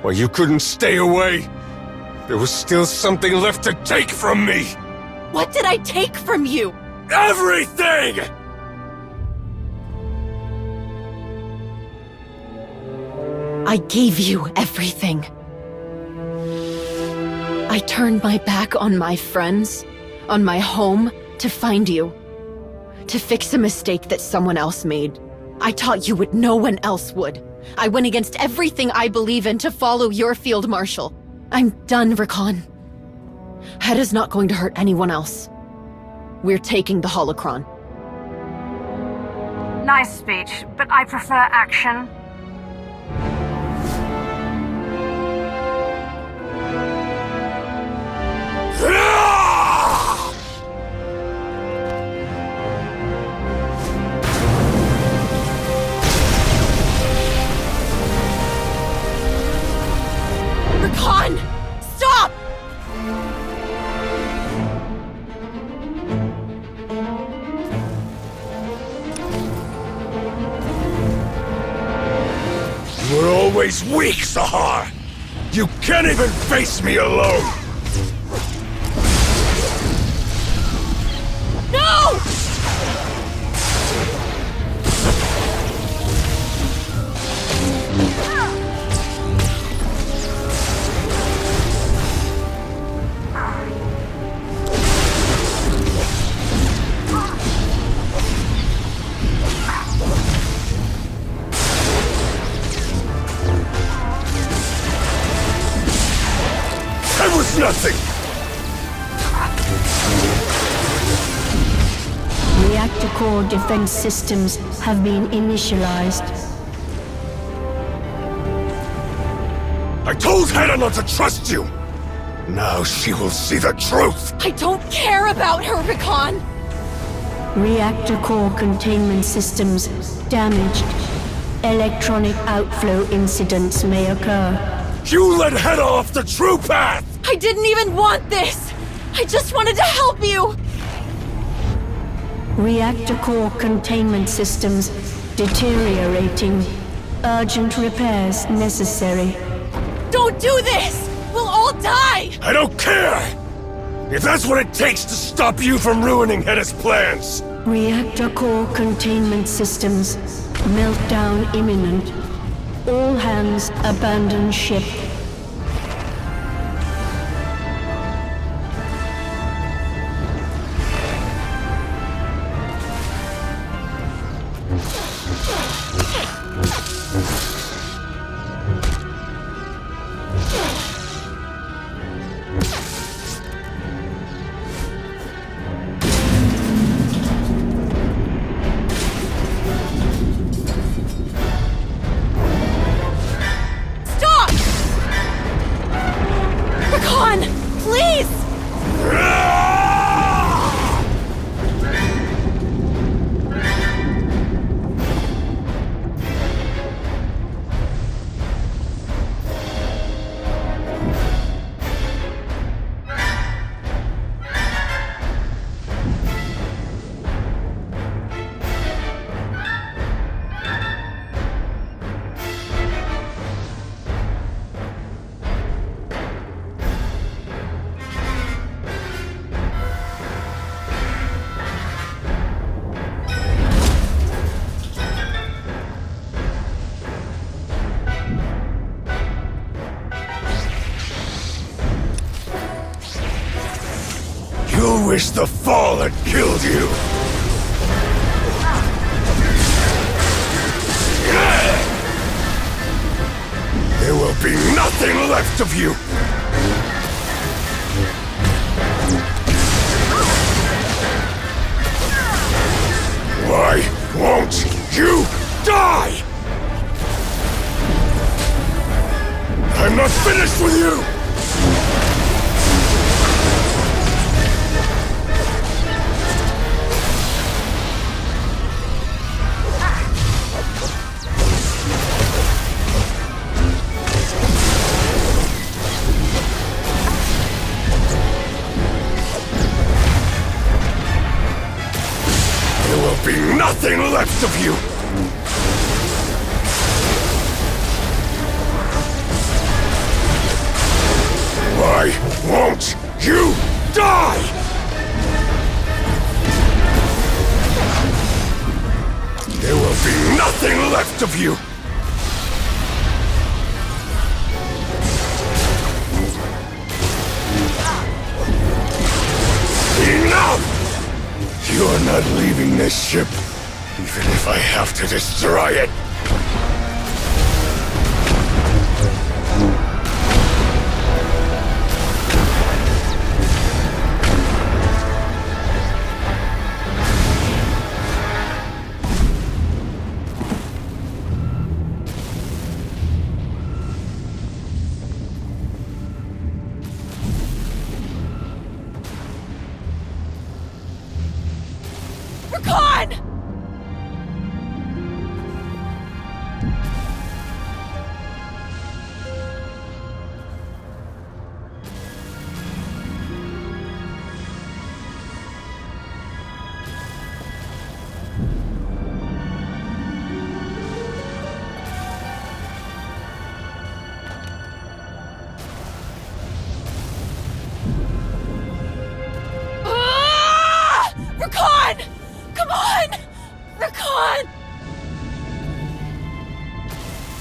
Why you couldn't stay away. There was still something left to take from me. What did I take from you? Everything! I gave you everything. I turned my back on my friends, on my home, to find you. To fix a mistake that someone else made. I taught you what no one else would. I went against everything I believe in to follow your field marshal. I'm done, Ri'kan. Hedda's not going to hurt anyone else. We're taking the holocron. Nice speech, but I prefer action. Ri'kan! Stop! You were always weak, Sahar! You can't even face me alone! No! That was nothing! Reactor core defense systems have been initialized. I told Hedda not to trust you! Now she will see the truth! I don't care about her, Ri'kan! Reactor core containment systems damaged. Electronic outflow incidents may occur. You led Hedda off the true path! I didn't even want this! I just wanted to help you! Reactor core containment systems deteriorating. Urgent repairs necessary. Don't do this! We'll all die! I don't care! If that's what it takes to stop you from ruining Hedda's plans! Reactor core containment systems. Meltdown imminent. All hands abandon ship. wish the fall had killed you! There will be nothing left of you! Why won't you die? I'm not finished with you! Be nothing left of you! Why won't you die? There will be nothing left of you! Enough! You're not leaving this ship, even if I have to destroy it. Ri'kan! Come on! Ri'kan!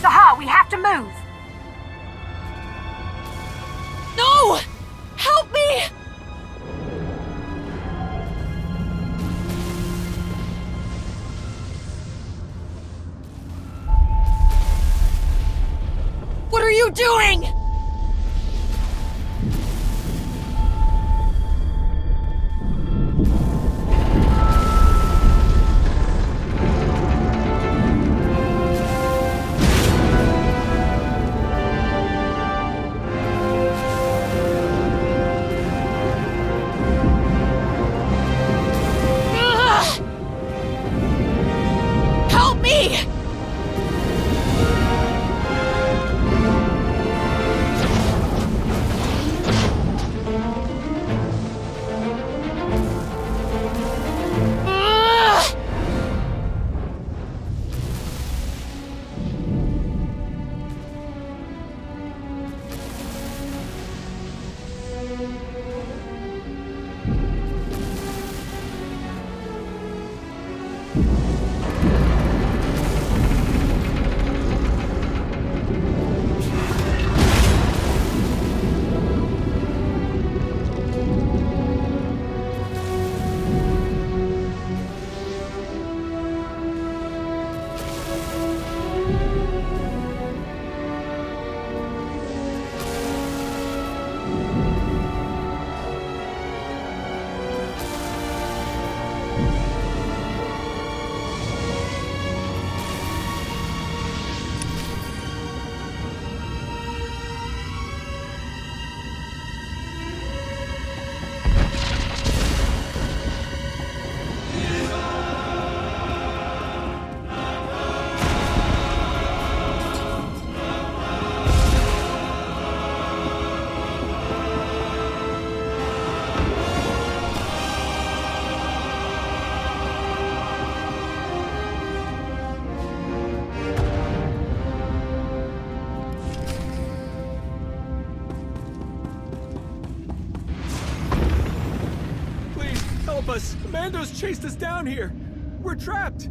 Sahar, we have to move! No! Help me! What are you doing? us! Mando's chased us down here! We're trapped!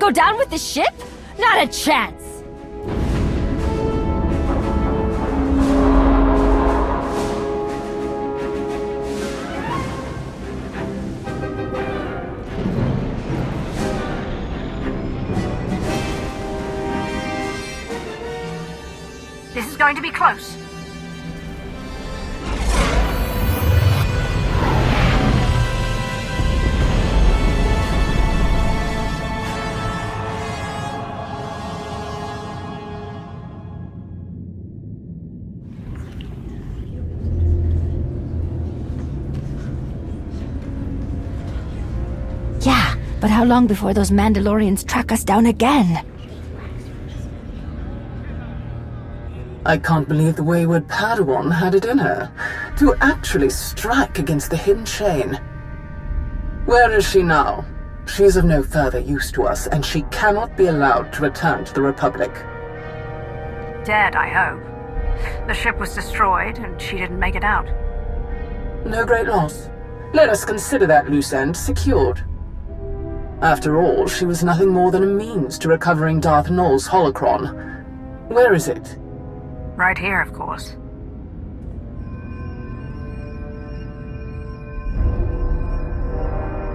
go down with the ship? Not a chance! This is going to be close. Yeah, but how long before those Mandalorians track us down again? I can't believe the wayward Padawan had it in her to actually strike against the hidden chain. Where is she now? She is of no further use to us, and she cannot be allowed to return to the Republic. Dead, I hope. The ship was destroyed, and she didn't make it out. No great loss. Let us consider that loose end secured. After all, she was nothing more than a means to recovering Darth Nul's holocron. Where is it? Right here, of course.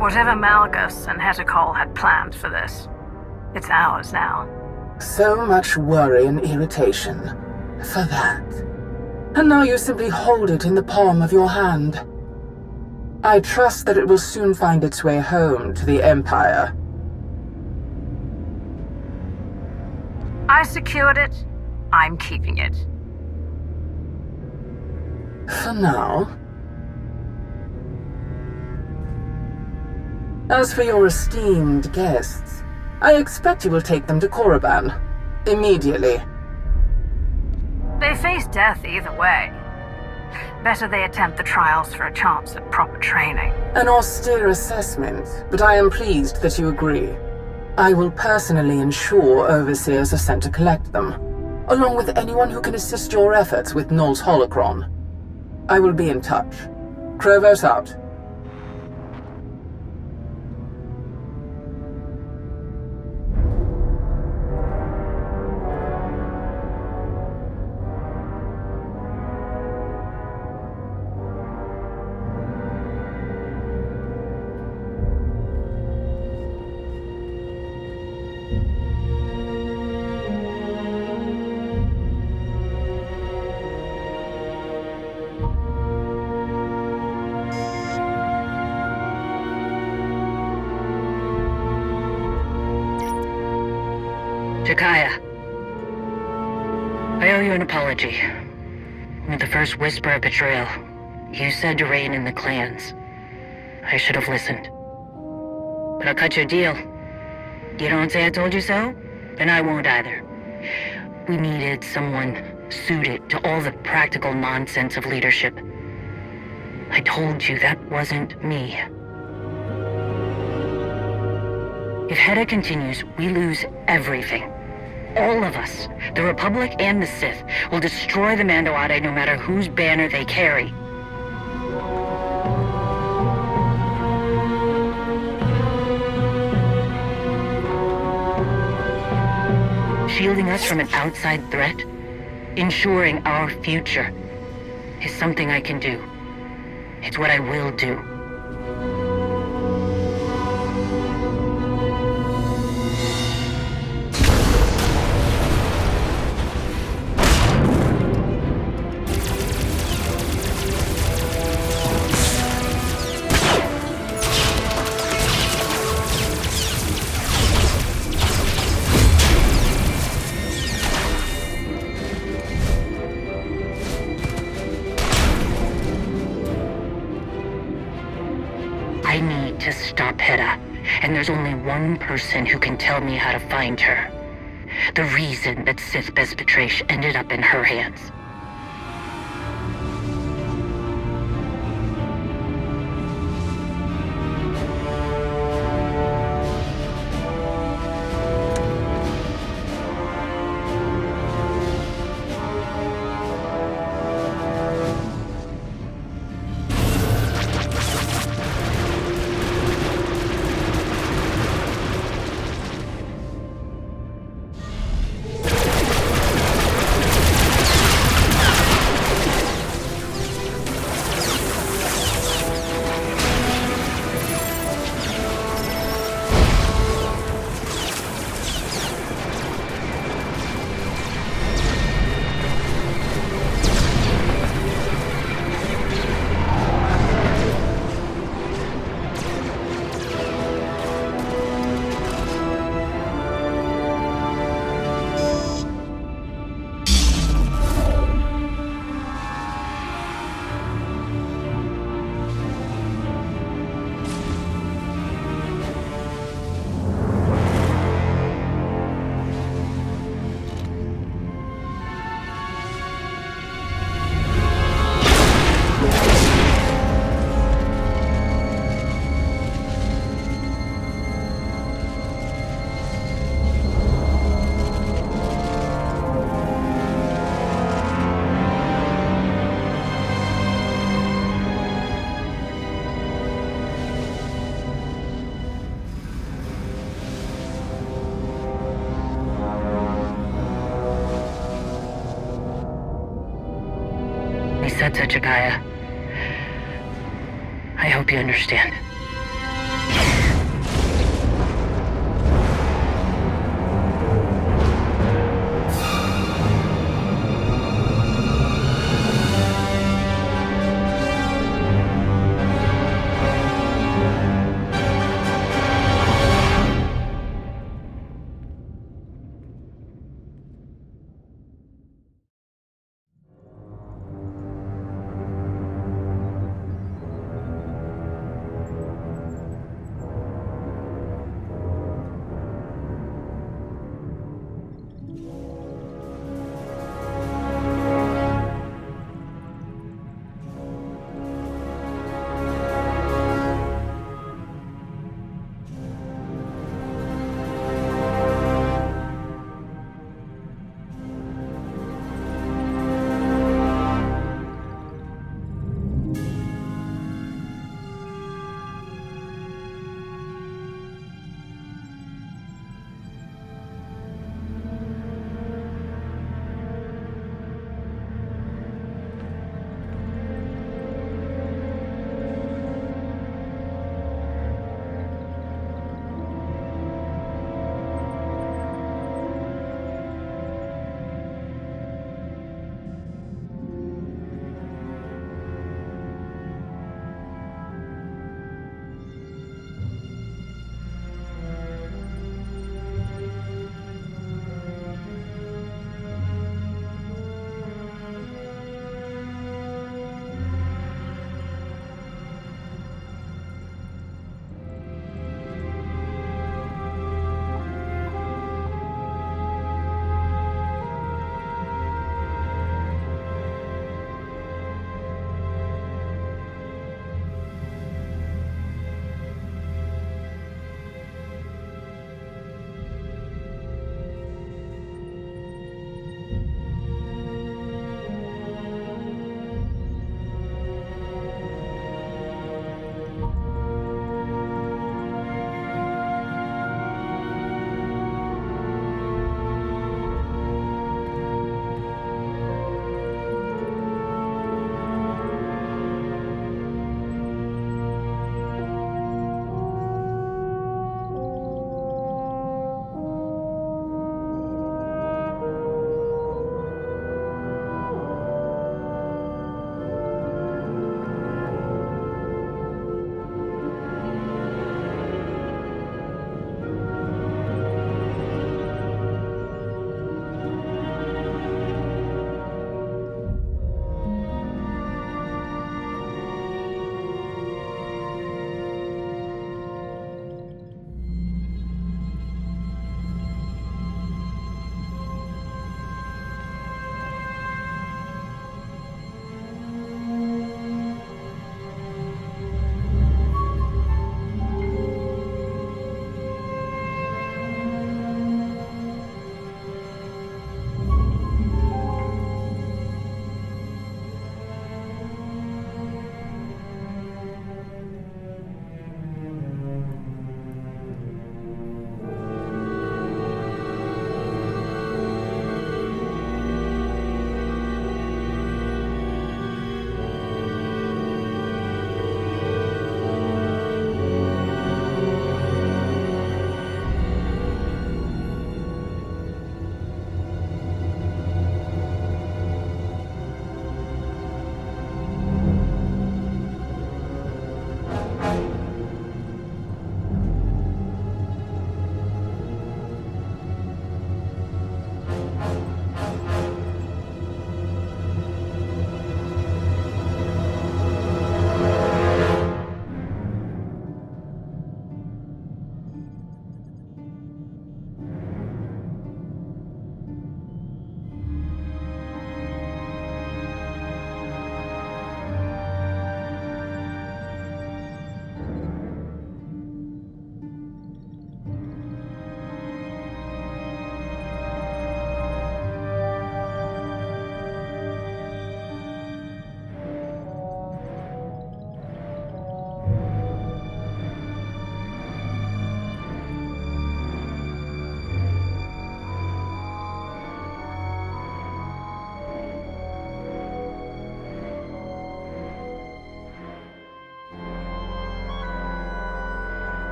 Whatever Malgus and Hetekol had planned for this, it's ours now. So much worry and irritation for that. And now you simply hold it in the palm of your hand. I trust that it will soon find its way home to the Empire. I secured it. I'm keeping it. For now. As for your esteemed guests, I expect you will take them to Korriban. Immediately. They face death either way. Better they attempt the trials for a chance at proper training. An austere assessment, but I am pleased that you agree. I will personally ensure overseers are sent to collect them, along with anyone who can assist your efforts with Nul's holocron. I will be in touch. Krovos out. Jakaya, I owe you an apology. With the first whisper of betrayal, you said to rein in the clans. I should have listened. But I'll cut you a deal. You don't say I told you so? Then I won't either. We needed someone suited to all the practical nonsense of leadership. I told you that wasn't me. If Hedda continues, we lose everything. All of us, the Republic and the Sith, will destroy the Mando'Ade no matter whose banner they carry. Shielding us from an outside threat, ensuring our future, is something I can do. It's what I will do. I need to stop Hedda, and there's only one person who can tell me how to find her. The reason that Sith Besh ended up in her hands. he said such a Gaia. I hope you understand.